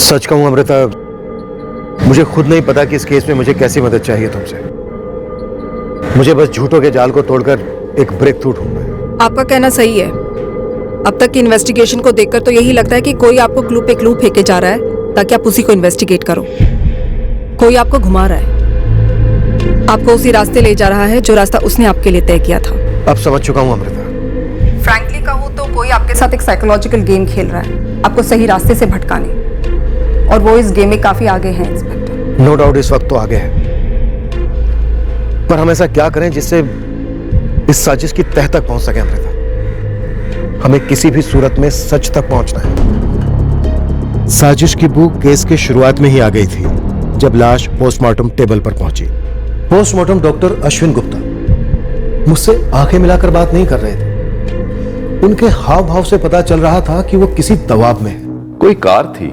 सच कहूं अमृता, मुझे खुद नहीं पता कि इस केस में मुझे कैसी मदद चाहिए तुमसे। मुझे बस झूठों के जाल को तोड़कर एक ब्रेक थ्रू ढूंढना है। आपका कहना सही है। अब तक की इन्वेस्टिगेशन को देखकर तो यही लगता है कि कोई आपको क्लू पे क्लू फेंके जा रहा है ताकि आप उसी को इन्वेस्टिगेट करो। कोई आपको घुमा रहा है, आपको उसी रास्ते ले जा रहा है जो रास्ता उसने आपके लिए तय किया था। अब समझ चुका हूं अमृता। फ्रैंकली कहूं तो कोई आपके साथ एक साइकोलॉजिकल गेम खेल रहा है, आपको सही रास्ते से भटकाने, और वो इस गेम में काफी आगे हैं इंस्पेक्टर। नो डाउट इस वक्त तो आगे है, पर हम ऐसा क्या करें जिससे इस साजिश की तह तक पहुंच सके अमृता? हमें किसी भी सूरत में सच तक पहुंचना है। साजिश की भूख केस के शुरुआत में ही आ गई थी जब लाश पोस्टमार्टम टेबल पर पहुंची। पोस्टमार्टम डॉक्टर अश्विन गुप्ता मुझसे आंखें मिलाकर बात नहीं कर रहे थे। उनके हाव भाव से पता चल रहा था कि वो किसी दबाव में है। कोई कार थी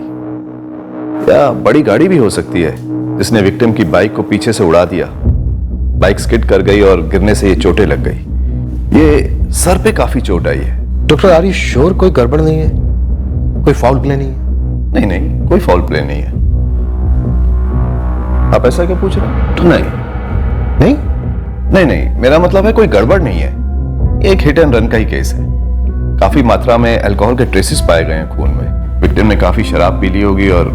या बड़ी गाड़ी भी हो सकती है जिसने विक्टिम की बाइक को पीछे से उड़ा दिया। बाइक स्किड कर गई और गिरने से ये चोटें लग गई। ये सर पे काफी चोट आई है। डॉक्टर आर यू श्योर कोई गड़बड़ नहीं है? कोई फाउल प्ले नहीं है? नहीं नहीं, कोई फाउल प्ले नहीं है। आप ऐसा क्यों पूछ रहे हैं? नहीं नहीं नहीं, मेरा मतलब है कोई गड़बड़ नहीं है। ये एक हिट एंड रन का ही केस है। काफी मात्रा में अल्कोहल के ट्रेसेस पाए गए हैं खून में। विक्टिम ने काफी शराब पी ली होगी और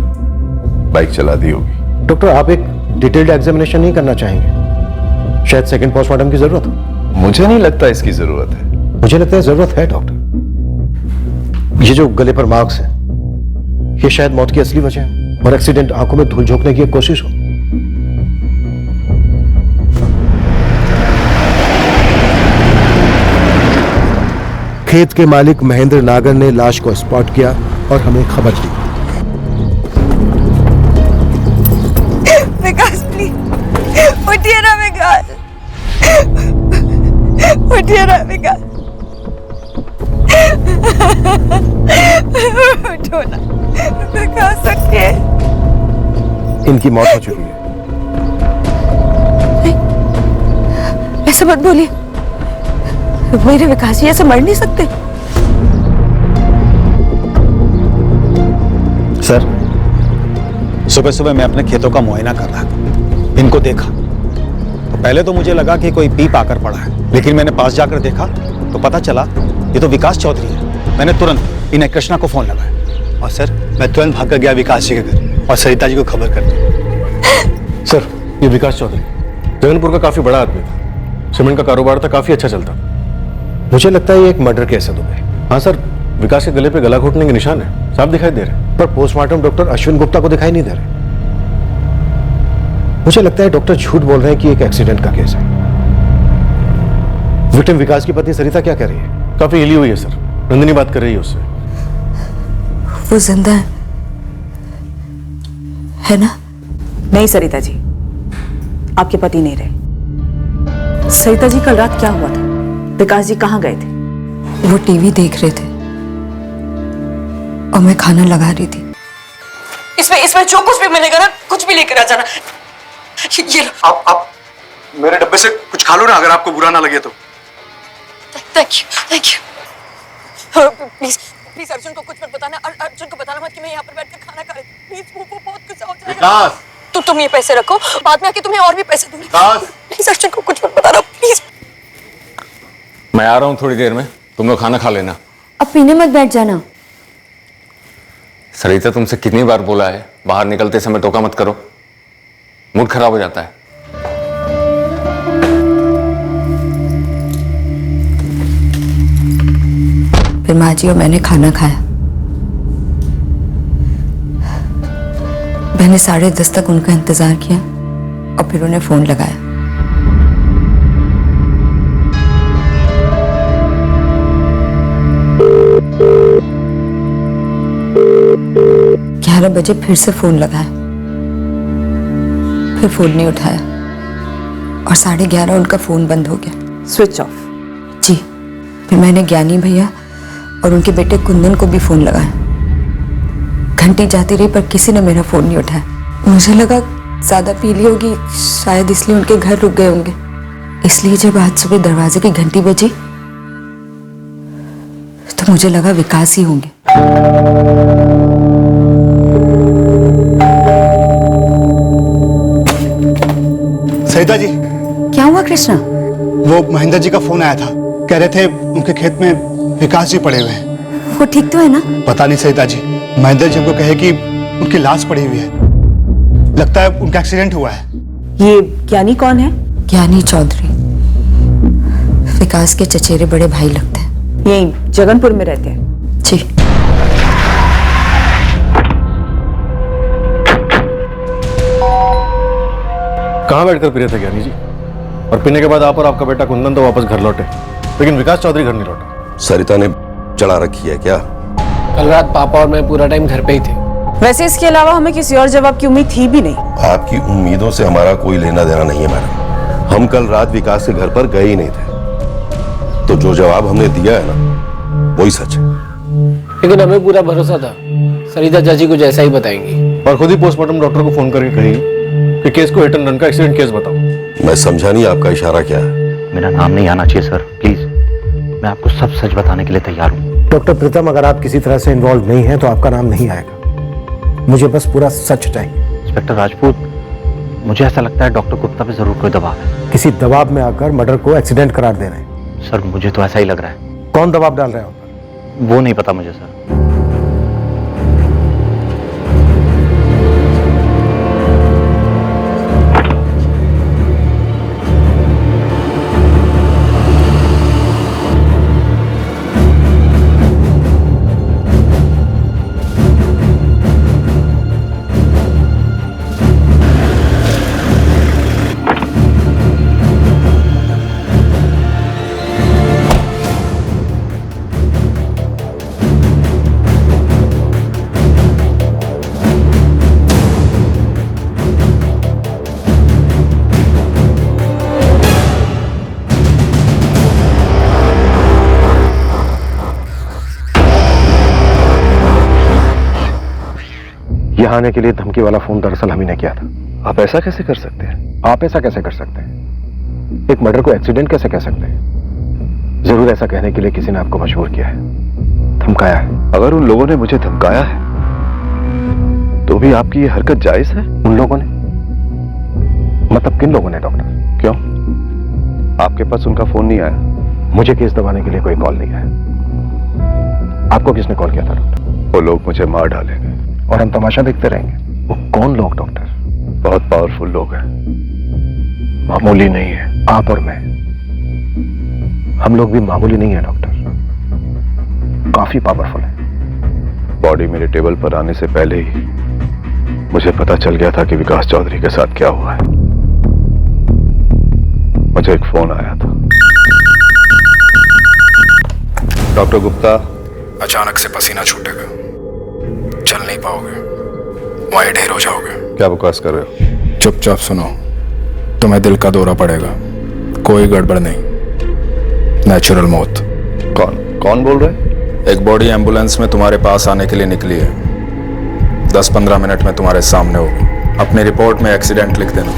बाइक चला दी होगी। डॉक्टर आप एक डिटेल्ड एग्जामिनेशन नहीं करना चाहेंगे? शायद सेकंड पोस्टमार्टम की जरूरत हो। मुझे नहीं लगता इसकी जरूरत है। मुझे लगता है जरूरत है डॉक्टर। ये जो गले पर मार्क्स है, ये शायद मौत की असली वजह है और एक्सीडेंट आंखों में धूल झोंकने की एक कोशिश हो। खेत के मालिक महेंद्र नागर ने लाश को स्पॉट किया और हमें खबर दी। विकास प्लीज उठिए ना विकास, उठिए ना विकास, उठो ना विकास, उठिए। इनकी मौत हो चुकी है। ऐसा मत बोलिए मेरे विकास जी, ऐसे मर नहीं सकते। सर, सुबह सुबह मैं अपने खेतों का मुआयना कर रहा था। इनको देखा तो पहले तो मुझे लगा कि कोई पीप आकर पड़ा है, लेकिन मैंने पास जाकर देखा तो पता चला ये तो विकास चौधरी है। मैंने तुरंत इन्हें कृष्णा को फोन लगाया और सर मैं तुरंत भाग कर गया विकास जी के घर और सरिता जी को खबर कर दी। सर ये विकास चौधरी जगनपुर का काफी बड़ा आदमी था। सीमेंट का कारोबार था, काफी अच्छा चलता। मुझे लगता है ये एक मर्डर केस है दुबई। हाँ सर, विकास के गले पे गला घोटने के निशान है, साफ दिखाई दे रहे, पर पोस्टमार्टम डॉक्टर अश्विन गुप्ता को दिखाई नहीं दे रहे। मुझे लगता है डॉक्टर झूठ बोल रहे हैं कि एक एक्सीडेंट का केस है। विक्टिम विकास की पत्नी सरिता क्या कह रही है? काफी हिली हुई है सर। नंदिनी बात कर रही है उससे। वो जिंदा है ना? नहीं सरिता जी, आपके पति नहीं रहे। सरिता जी कल रात क्या हुआ था? विकास जी कहाँ गए थे? वो टीवी देख रहे थे और मैं खाना लगा रही थी। इसमें जो कुछ भी मिलेगा ना, कुछ भी लेकर आ जाना। ये लो। आप मेरे डब्बे से कुछ खा लो ना, अगर आपको बुरा ना लगे तो। Thank you. Please please Arjun को कुछ मत बताना। अर्जुन को बताना मत कि मैं यहाँ पर बैठकर खाना खा रही हूँ। प्लीज वो बहुत गुस्सा हो जाएगा। तो तुम ये पैसे रखो, बाद में आके तुम्हें और भी पैसे दूंगी। प्लीज अर्जुन को कुछ मत बताना प्लीज। मैं आ रहा हूँ थोड़ी देर में, तुम लोग खाना खा लेना। अब पीने मत बैठ जाना। सरिता तुमसे कितनी बार बोला है बाहर निकलते समय टोका मत करो, मूड खराब हो जाता है। फिर माँ जी और मैंने खाना खाया। मैंने 10:30 तक उनका इंतजार किया और फिर उन्हें फोन लगाया। ग्यारह बजे फिर से फोन लगाया, फिर फोन नहीं उठाया और 11:30 उनका फोन बंद हो गया, स्विच ऑफ। जी। फिर मैंने ज्ञानी भैया और उनके बेटे कुंदन को भी फोन लगाया। घंटी जाती रही पर किसी ने मेरा फोन नहीं उठाया। मुझे लगा ज्यादा पी ली होगी, शायद इसलिए उनके घर रुक गए होंगे। इसलिए जब आज सुबह दरवाजे की घंटी बजी तो मुझे लगा विकास ही होंगे। सरिता जी, क्या हुआ कृष्णा? वो महेंद्र जी का फोन आया था, कह रहे थे उनके खेत में विकास जी पड़े हुए हैं। वो ठीक तो है ना? पता नहीं सरिता जी, महेंद्र जी हमको कहे कि उनकी लाश पड़ी हुई है, लगता है उनका एक्सीडेंट हुआ है। ये ज्ञानी कौन है? ज्ञानी चौधरी विकास के चचेरे बड़े भाई लगते हैं। यही जगनपुर में रहते हैं। जी। कहाँ बैठकर पी रहे थे ज्ञानी जी? और पीने के बाद आप और आपका बेटा कुंदन तो वापस घर लौटे, लेकिन विकास चौधरी घर नहीं लौटा। सरिता ने चढ़ा रखी है क्या? कल रात पापा और मैं पूरा टाइम घर पे ही थे। वैसे इसके अलावा हमें किसी और जवाब की उम्मीद थी भी नहीं। आपकी उम्मीदों से हमारा कोई लेना देना नहीं है मैडम। हम कल रात विकास के घर पर गए ही नहीं थे, तो जो जवाब हमने दिया है ना वही सच है। लेकिन हमें पूरा भरोसा था सरिता चाची कुछ ऐसा ही बताएंगी। और खुद ही पोस्टमार्टम डॉक्टर को फोन करके कही कि केस को हिट एंड रन का एक्सीडेंट केस बताओ। मैं समझा नहीं आपका इशारा क्या है। मेरा नाम नहीं आना चाहिए सर, प्लीज। मैं आपको सब सच बताने के लिए तैयार हूँ। डॉक्टर प्रीतम, अगर आप किसी तरह से इन्वॉल्व नहीं हैं तो आपका नाम नहीं आएगा। मुझे बस पूरा सच चाहिए। इंस्पेक्टर राजपूत, मुझे ऐसा लगता है डॉक्टर गुप्ता पे जरूर कोई दबाव है। किसी दबाव में आकर मर्डर को एक्सीडेंट करार दे रहे हैं। सर मुझे तो ऐसा ही लग रहा है। कौन दबाव डाल रहा है उन पर? वो नहीं पता मुझे सर। यहाँ आने के लिए धमकी वाला फोन दरअसल हम ही ने किया था। आप ऐसा कैसे कर सकते हैं? आप ऐसा कैसे कर सकते हैं? एक मर्डर को एक्सीडेंट कैसे कह सकते हैं? जरूर ऐसा कहने के लिए किसी ने आपको मजबूर किया है, धमकाया है। अगर उन लोगों ने मुझे धमकाया है तो भी आपकी ये हरकत जायज है? उन लोगों ने मतलब किन लोगों ने डॉक्टर? क्यों, आपके पास उनका फोन नहीं आया? मुझे केस दबाने के लिए कोई कॉल नहीं आया। आपको किसने कॉल किया था डॉक्टर? वो लोग मुझे मार डालेंगे और हम तमाशा देखते रहेंगे। वो कौन लोग डॉक्टर? बहुत पावरफुल लोग हैं, मामूली नहीं है। आप और मैं, हम लोग भी मामूली नहीं है डॉक्टर, काफी पावरफुल है। बॉडी मेरे टेबल पर आने से पहले ही मुझे पता चल गया था कि विकास चौधरी के साथ क्या हुआ है। मुझे एक फोन आया था। डॉक्टर गुप्ता, अचानक से पसीना छूटेगा, चल नहीं पाओगे, वहीं ढेर हो जाओगे। क्या बकवास कर रहे हो? चुपचाप सुनो, तुम्हें दिल का दौरा पड़ेगा, कोई गड़बड़ नहीं, नेचुरल मौत। कौन बोल रहे? एक बॉडी एम्बुलेंस में तुम्हारे पास आने के लिए निकली है, 10-15 मिनट में तुम्हारे सामने होगी। अपनी रिपोर्ट में एक्सीडेंट लिख देना,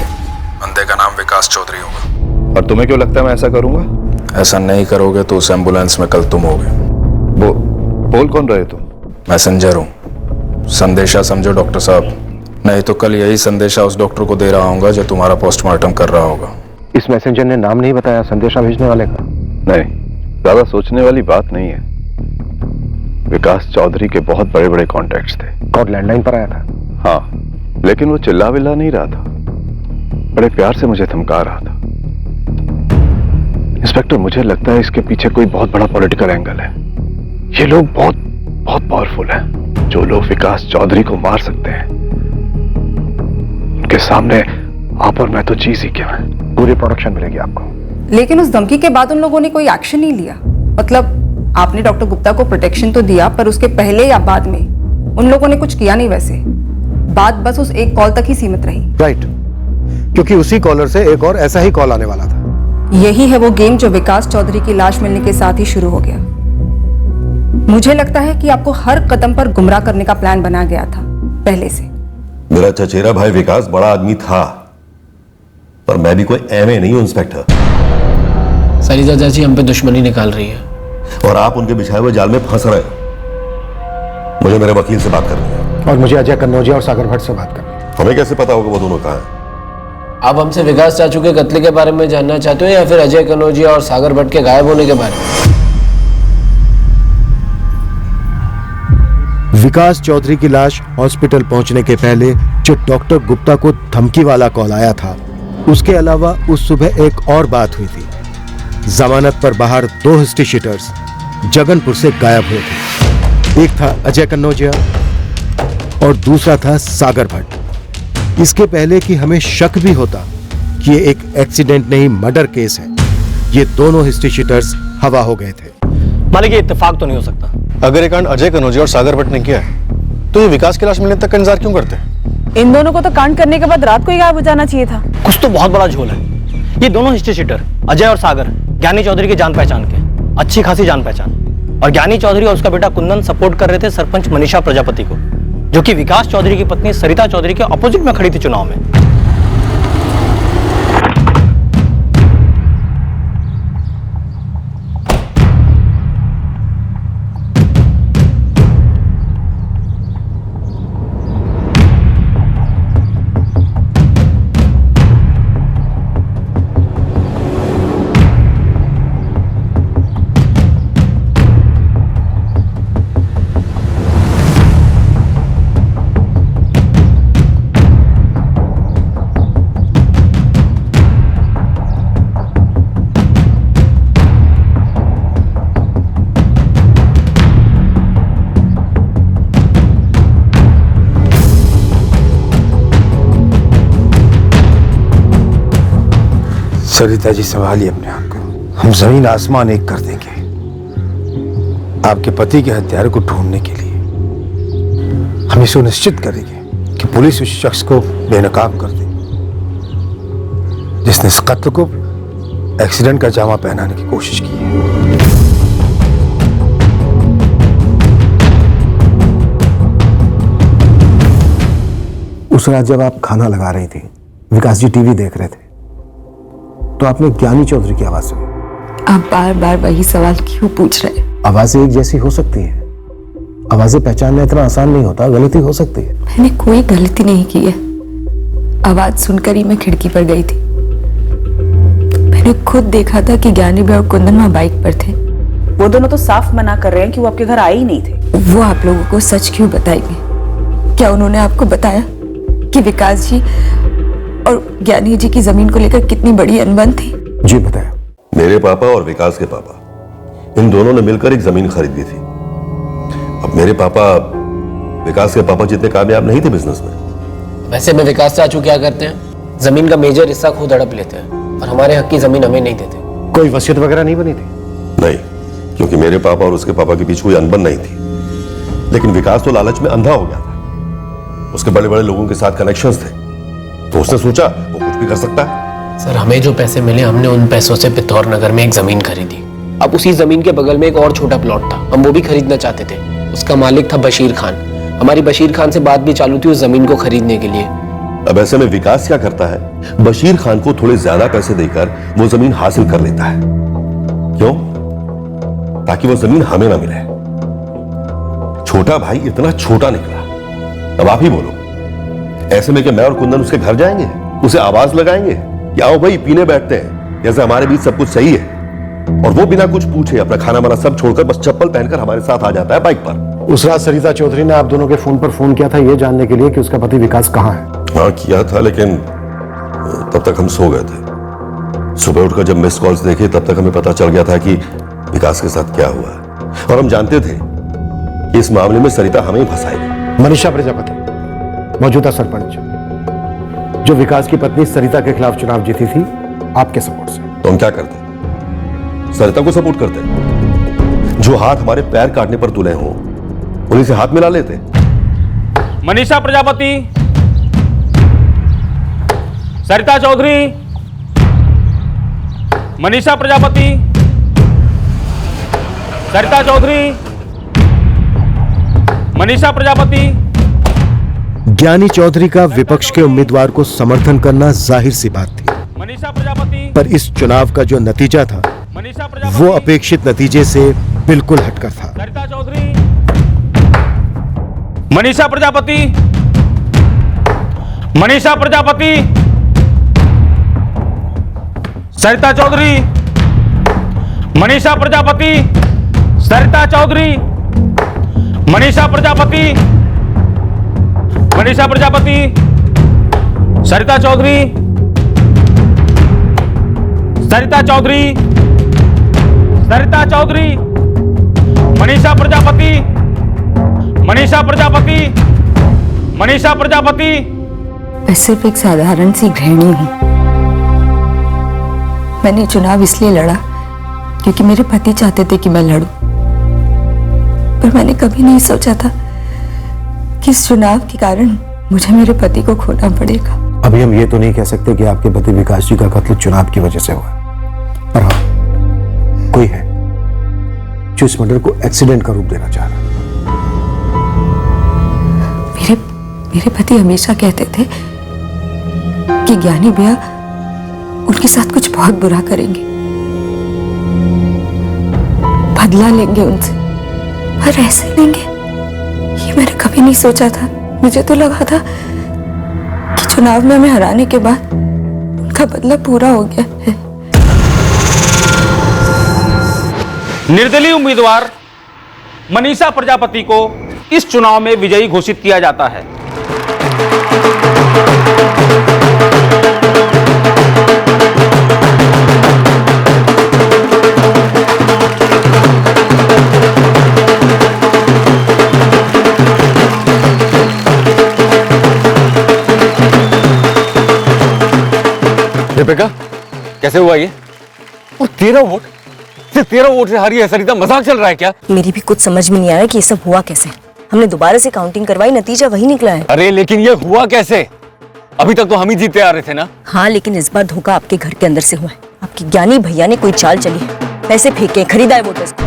बंदे का नाम विकास चौधरी होगा। और तुम्हें क्यों लगता है मैं ऐसा करूंगा? ऐसा नहीं करोगे तो उस एम्बुलेंस में कल तुम होगे। बोल कौन रहे तुम? मैसेंजर हूँ, संदेशा समझो डॉक्टर साहब, नहीं तो कल यही संदेशा उस डॉक्टर को दे रहा हूँ जो तुम्हारा पोस्टमार्टम कर रहा होगा। इस मैसेंजर ने नाम नहीं बताया संदेशा भेजने वाले का? नहीं, ज्यादा सोचने वाली बात नहीं है। विकास चौधरी के बहुत बड़े बड़े कॉन्टैक्ट्स थे। और लैंडलाइन पर आया था? हाँ, लेकिन वो चिल्ला विल्ला नहीं रहा था, बड़े प्यार से मुझे धमका रहा था। इंस्पेक्टर, मुझे लगता है इसके पीछे कोई बहुत बड़ा पॉलिटिकल एंगल है। ये लोग बहुत बहुत पावरफुल हैं। जो लोग विकास चौधरी को मार सकते हैं, उनके सामने आप और मैं तो चीज ही क्या है। पूरी प्रोडक्शन मिलेगी आपको। लेकिन उस धमकी के बाद उन लोगों ने कोई एक्शन नहीं लिया। मतलब आपने डॉक्टर गुप्ता को प्रोटेक्शन तो दिया, पर उसके पहले या बाद में उन लोगों ने कुछ किया नहीं। वैसे बात बस उस एक कॉल तक ही सीमित रही। राइट, क्योंकि उसी कॉलर से एक और ऐसा ही कॉल आने वाला था। यही है वो गेम जो विकास चौधरी की लाश मिलने के साथ ही शुरू हो गया। मुझे लगता है कि आपको हर कदम पर गुमराह करने का प्लान बना गया था पहले से। मेरा चचेरा भाई विकास बड़ा आदमी था, पर मैं भी कोई एमए नहीं हूं इंस्पेक्टर। सरिता चाची हम पे दुश्मनी निकाल रही है और आप उनके बिछाए हुए जाल में फंस रहे हो। मुझे मेरे वकील से बात करनी है। और मुझे अजय कन्नौजिया और सागर भट्ट से बात करनी है। हमें कैसे पता होगा वो दोनों कहाँ हैं? आप हमसे विकास चाचू के कत्ले के बारे में जानना चाहते हो या फिर अजय कनौजिया और सागर भट्ट के गायब होने के बारे में? विकास चौधरी की लाश हॉस्पिटल पहुंचने के पहले जो डॉक्टर गुप्ता को धमकी वाला कॉल आया था, उसके अलावा उस सुबह एक और बात हुई थी। जमानत पर बाहर 2 हिस्ट्री शीटर्स जगनपुर से गायब हुए थे। एक था अजय कन्नौजिया और दूसरा था सागर भट्ट। इसके पहले कि हमें शक भी होता कि ये एक एक्सीडेंट नहीं मर्डर केस है, ये दोनों हिस्ट्री शीटर्स हवा हो गए थे। मालिक, ये इत्तेफाक तो नहीं हो सकता। अगर ये कांड अजय कनौजिया और सागर भट्ट ने किया है तो ये विकास की लाश मिलने तक का इंतजार क्यों करते हैं? इन दोनों को तो कांड करने के बाद रात को ही गायब हो जाना चाहिए था। कुछ तो बहुत बड़ा झोल है। ये दोनों हिस्ट्री शीटर अजय और सागर ज्ञानी चौधरी की जान पहचान के, अच्छी खासी जान पहचान। और ज्ञानी चौधरी और उसका बेटा कुंदन सपोर्ट कर रहे थे सरपंच मनीषा प्रजापति को, जो कि विकास चौधरी की पत्नी सरिता चौधरी के अपोजिट में खड़ी थी चुनाव में। सरिता जी, संभालिए अपने आप को। हम जमीन आसमान एक कर देंगे आपके पति के हत्यारे को ढूंढने के लिए। हम इसे सुनिश्चित करेंगे कि पुलिस उस शख्स को बेनकाब कर दे जिसने इस कत्ल को एक्सीडेंट का जामा पहनाने की कोशिश की है। उस रात जब आप खाना लगा रही थी, विकास जी टीवी देख रहे थे, तो आपने ज्ञानी चौधरी की आवाज सुनी। आप बार बार वही सवाल क्यों पूछ रहे हैं? आवाजें एक जैसी हो सकती हैं, आवाजें पहचानना इतना आसान नहीं होता, गलती हो सकती है। मैंने कोई गलती नहीं की है। आवाज सुनकर ही मैं खिड़की पर गई थी। मैंने खुद देखा था कि ज्ञानी भाई और कुंदन वहां बाइक पर थे। वो दोनों तो साफ मना कर रहे हैं कि वो आपके घर आए ही नहीं थे। वो आप लोगों को सच क्यों बताएंगे? क्या उन्होंने आपको बताया कि विकास जी और ज्ञानी जी की जमीन को लेकर कितनी बड़ी अनबन थी? जी बताया। मेरे पापा और विकास के पापा, इन दोनों ने मिलकर एक जमीन खरीदी थी। अब मेरे पापा विकास के पापा जितने कामयाब नहीं थे बिजनेस में। वैसे में विकास चाचू क्या करते हैं, जमीन का मेजर हिस्सा खुद हड़प लेते हैं और हमारे हक की जमीन हमें नहीं देते। कोई वसीयत वगैरह नहीं बनी थी? नहीं, क्योंकि मेरे पापा और उसके पापा के बीच कोई अनबन नहीं थी। लेकिन विकास तो लालच में अंधा हो गया था। उसके बड़े बड़े लोगों के साथ कनेक्शंस थे, तो उसने सोचा वो कुछ भी कर सकता है। सर, हमें जो पैसे मिले हमने उन पैसों से पिथौर नगर में एक जमीन खरीदी। अब उसी जमीन के बगल में एक और छोटा प्लॉट था, हम वो भी खरीदना चाहते थे। उसका मालिक था बशीर खान। हमारी बशीर खान से बात भी चालू थी उस जमीन को खरीदने के लिए। अब ऐसे में विकास क्या करता है, बशीर खान को थोड़े ज्यादा पैसे देकर वो जमीन हासिल कर लेता है। क्यों? ताकि वो जमीन हमें ना मिले। छोटा भाई इतना छोटा निकला। अब आप ही बोलो, ऐसे में क्या मैं और कुंदन उसके घर जाएंगे, उसे आवाज लगाएंगे कि आओ भाई पीने बैठते हैं, जैसे हमारे बीच सब कुछ सही है? और वो बिना कुछ पूछे अपना खाना वाना सब छोड़कर बस चप्पल पहनकर हमारे साथ आ जाता है बाइक पर। उस रात सरिता चौधरी ने आप दोनों के फोन पर फोन किया था ये जानने के लिए कि उसका पति विकास कहाँ है। हाँ किया था, लेकिन तब तक हम सो गए थे। सुबह उठकर जब मिस कॉल्स देखे तब तक हमें पता चल गया था कि विकास के साथ क्या हुआ है। और हम जानते थे कि इस मामले में सरिता हमें ही फंसाएगी। मनीषा प्रजापति, मौजूदा सरपंच, जो विकास की पत्नी सरिता के खिलाफ चुनाव जीती थी आपके सपोर्ट से। तो हम क्या करते? सरिता को सपोर्ट करते। जो हाथ हमारे पैर काटने पर तुले हों उन्हीं से हाथ मिला लेते। मनीषा प्रजापति, सरिता चौधरी, मनीषा प्रजापति, सरिता चौधरी, मनीषा प्रजापति। ज्ञानी चौधरी का विपक्ष के उम्मीदवार को समर्थन करना जाहिर सी बात थी, मनीषा प्रजापति, पर इस चुनाव का जो नतीजा था मनीषा प्रजापति, वो अपेक्षित नतीजे से बिल्कुल हटकर था। सरिता चौधरी, मनीषा प्रजापति, मनीषा प्रजापति, सरिता चौधरी, मनीषा प्रजापति, सरिता चौधरी, मनीषा प्रजापति, मनीषा प्रजापति, सरिता चौधरी, सरिता चौधरी, सरिता चौधरी, मनीषा प्रजापति, मनीषा प्रजापति, मनीषा प्रजापति। मैं सिर्फ एक साधारण सी गृहिणी हूँ। मैंने चुनाव इसलिए लड़ा क्योंकि मेरे पति चाहते थे कि मैं लड़ूं, पर मैंने कभी नहीं सोचा था कि इस चुनाव के कारण मुझे मेरे पति को खोना पड़ेगा। अभी हम ये तो नहीं कह सकते कि आपके पति विकास जी का कत्ल चुनाव की वजह से हुआ, पर हाँ, कोई है जो इस मर्डर को एक्सीडेंट का रूप देना चाह रहा है। मेरे पति हमेशा कहते थे कि ज्ञानी भैया उनके साथ कुछ बहुत बुरा करेंगे, बदला लेंगे उनसे, पर ऐसे लेंगे ये मैंने कभी नहीं सोचा था। मुझे तो लगा था कि चुनाव में हमें हराने के बाद उनका बदला पूरा हो गया है। निर्दलीय उम्मीदवार मनीषा प्रजापति को इस चुनाव में विजयी घोषित किया जाता है। दीपिका, कैसे हुआ ये? और 13 वोट, सिर्फ 13 वोट से हारी है सरिता। मजाक चल रहा है क्या? मेरी भी कुछ समझ में नहीं आ रहा कि ये सब हुआ कैसे। हमने दोबारा से काउंटिंग करवाई, नतीजा वही निकला है। अरे लेकिन ये हुआ कैसे? अभी तक तो हम ही जीते आ रहे थे ना। हाँ, लेकिन इस बार धोखा आपके घर के अंदर से हुआ है। आपके ज्ञानी भैया ने कोई चाल चली है, पैसे फेंके, खरीदा है वोटर्स को।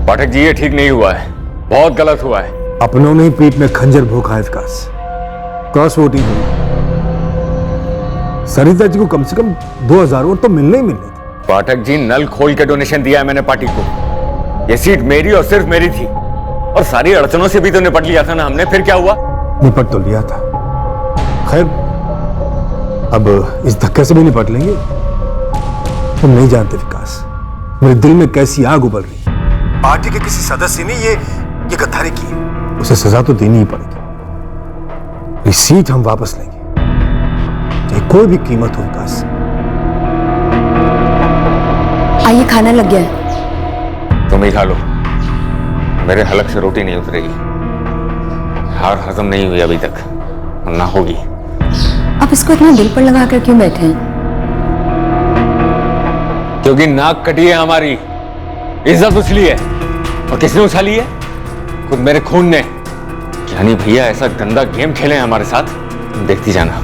पाठक जी, ये ठीक नहीं हुआ है, बहुत गलत हुआ है। अपनों ने पीठ में खंजर भोंका है विकास। क्रॉस वोटिंग हुई, सरिता जी को कम से कम 2000 वोट तो मिलने ही मिलने थे। पाठक जी, नल खोल के डोनेशन दिया है मैंने पार्टी को। ये सीट मेरी और सिर्फ मेरी थी, और सारी अड़चनों से भी तो निपट लिया था ना हमने। फिर क्या हुआ? निपट तो लिया था, खैर अब इस धक्के से भी निपट लेंगे। तुम नहीं जानते विकास, मेरे दिल में कैसी आग उबल रही है। पार्टी के किसी सदस्य ने ये गद्दारी की है, उसे सजा तो देनी ही पड़ेगी। ये सीट हम वापस लेंगे, चाहे कोई भी कीमत हो विकास। आइए, खाना लग गया है। तुम ही खा लो, मेरे हलक से रोटी नहीं उतरेगी। हार हजम नहीं हुई अभी तक, ना होगी। आप इसको इतना दिल पर लगा कर क्यों बैठे हैं? क्योंकि नाक कटी है हमारी, इज्जत उछली है। और किसने उछाली है? खुद मेरे खून ने। ज्ञानी भैया ऐसा गंदा गेम खेले हैं हमारे साथ, देखती जाना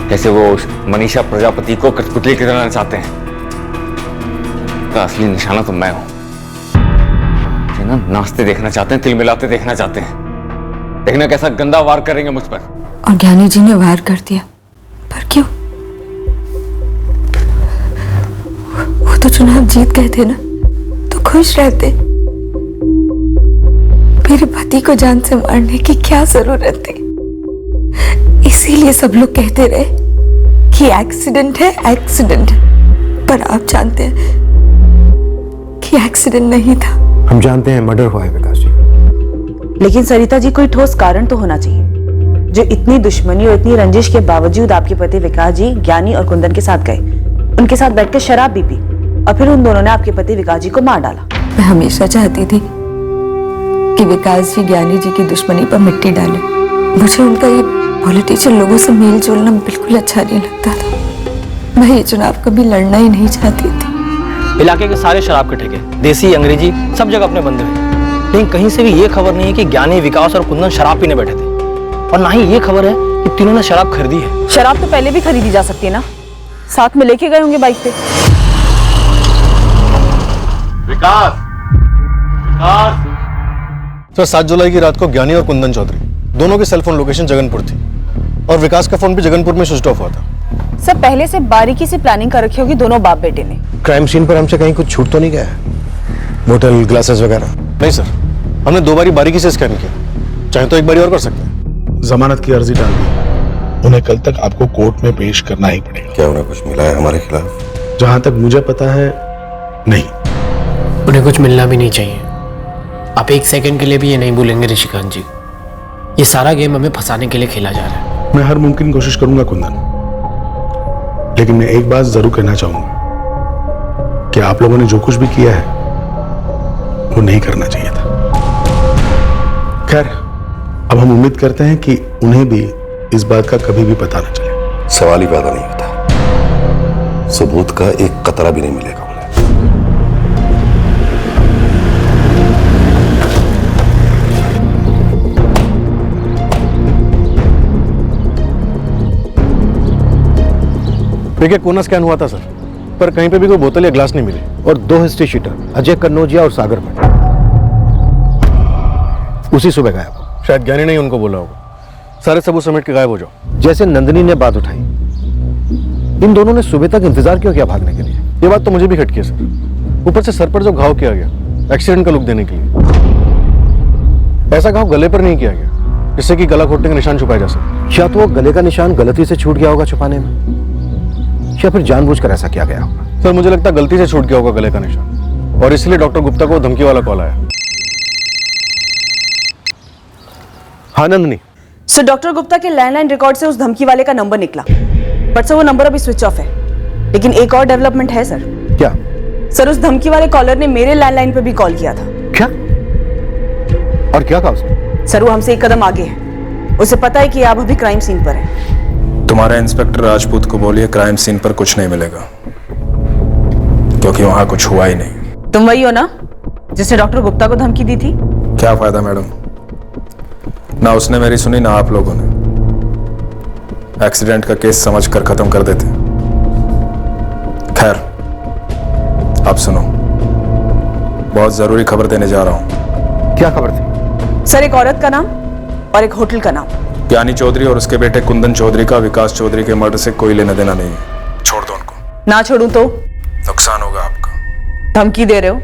कैसे वो मनीषा प्रजापति को कठपुतली की तरह चाहते हैं। का असली निशाना तो मैं हूं। ना नाचते देखना चाहते हैं, तिल मिलाते देखना चाहते हैं। देखना कैसा गंदा वार करेंगे मुझ पर। और ज्ञानी जी ने वार कर दिया, पर क्यों? वो तो चुनाव जीत गए थे ना, तो खुश रहते। मेरे पति को जान से मारने की क्या जरूरत थी? इसीलिए सब लोग कहते रहे कि एक्सीडेंट है, एक्सीडेंट है। पर आप जानते हैं कि एक्सीडेंट नहीं था। हम जानते हैं मर्डर हुआ है विकास जी। लेकिन सरिता जी, कोई ठोस कारण तो होना चाहिए जो इतनी दुश्मनी और इतनी रंजिश के बावजूद आपके पति विकास जी ज्ञानी और कुंदन के साथ गए, उनके साथ बैठकर शराब भी पी, और फिर उन दोनों ने आपके पति विकास जी को मार डाला। मैं हमेशा चाहती थी कि विकास जी ज्ञानी जी की दुश्मनी पर मिट्टी डाले। मुझे उनका ये पॉलिटिशियन लोगों से मेल जोलना बिल्कुल अच्छा नहीं लगता था। मैं ये चुनाव कभी लड़ना ही नहीं चाहती थी। इलाके के सारे शराब के ठेके, देसी अंग्रेजी, सब जगह अपने बंदे हैं। लेकिन कहीं से भी ये खबर नहीं है कि ज्ञानी, विकास और कुंदन शराब पीने बैठे थे। और ना ही ये खबर है कि तीनों ने शराब खरीदी है। शराब तो पहले भी खरीदी जा सकती है ना, साथ में लेके गए होंगे बाइक पे। विकास, विकास। सर, 7 जुलाई की रात को ज्ञानी और कुंदन चौधरी दोनों की सेलफोन लोकेशन जगनपुर थी, और विकास का फोन भी जगनपुर में स्विच ऑफ हुआ था। सर, पहले से बारीकी से प्लानिंग कर रखी होगी दोनों बाप बेटे ने। क्राइम सीन पर हमसे कहीं कुछ छूट तो नहीं गया? बोतल, ग्लासेस वगैरह? नहीं सर, हमने 2 बारी बारीकी से स्कैन किया, चाहे तो एक बारी और कर सकते हैं। जमानत की अर्जी डाल दी, उन्हें कल तक आपको कोर्ट में पेश करना ही पड़ेगा। क्या उन्हें कुछ मिला है हमारे खिलाफ? जहां तक मुझे पता है नहीं। उन्हें कुछ मिलना भी नहीं चाहिए। आप एक सेकंड के लिए भी ये नहीं भूलेंगे ऋषिकांत जी, ये सारा गेम हमें फंसाने के लिए खेला जा रहा है। मैं हर मुमकिन कोशिश करूंगा कुंदन, लेकिन मैं एक बात जरूर कहना चाहूंगा कि आप लोगों ने जो कुछ भी किया है वो नहीं करना चाहिए था। खैर, अब हम उम्मीद करते हैं कि उन्हें भी इस बात का कभी भी पता न चले। सवाल ही पैदा नहीं होता, सबूत का एक कतरा भी नहीं मिलेगा उन्हें। देखिए, कोना स्कैन हुआ था सर, पर कहीं पे भी कोई बोतल या ग्लास नहीं मिली। और 2 हिस्ट्री शीटर, अजय कन्नौजिया और सागर भट्ट, उसी सुबह गायब। शायद ज्ञानी ने उनको बोला होगा सारे सबूत समेट के गायब हो जाओ। जैसे नंदिनी ने बात उठाई, इन दोनों ने सुबह तक इंतजार क्यों किया भागने के लिए? ये बात तो मुझे भी खटकी है सर। ऊपर से सर पर जो घाव किया गया एक्सीडेंट का लुक देने के लिए, ऐसा घाव गले पर नहीं किया गया जिससे कि गला घोटने का निशान छुपाया जा सके। या तो वो गले का निशान गलती से छूट गया होगा छुपाने में, या फिर जानबूझकर ऐसा किया गया होगा। सर, मुझे लगता है गलती से छूट गया होगा गले का निशान, और इसलिए डॉक्टर गुप्ता को धमकी वाला कॉल आया। हाँ नंदिनी। सर, डॉक्टर गुप्ता के लैंडलाइन रिकॉर्ड से उस धमकी वाले का नंबर निकला, बट सर वो नंबर अभी स्विच ऑफ है। लेकिन एक और डेवलपमेंट है सर। क्या? सर, उस धमकी वाले कॉलर ने मेरे लैंडलाइन पे भी कॉल किया था। क्या? और क्या कहा उसने? सर, वो हमसे एक कदम आगे है। उसे पता है कि आप अभी क्राइम सीन पर हैं। तुम्हारे इंस्पेक्टर राजपूत को बोलिए क्राइम सीन पर कुछ नहीं मिलेगा, क्योंकि वहां कुछ हुआ ही नहीं। तुम वही हो ना जिसने डॉक्टर गुप्ता को धमकी दी थी? क्या फायदा मैडम, ना उसने मेरी सुनी ना आप लोगों ने। एक्सीडेंट का केस समझकर खत्म कर देते। खैर, अब सुनो, बहुत जरूरी खबर देने जा रहा हूं। क्या खबर थी? सर, एक औरत का नाम और एक होटल का नाम। ज्ञानी चौधरी और उसके बेटे कुंदन चौधरी का विकास चौधरी के मर्डर से कोई लेना देना नहीं है। छोड़ दो उनको। ना छोड़ूं तो? नुकसान होगा आपका। धमकी दे रहे हो?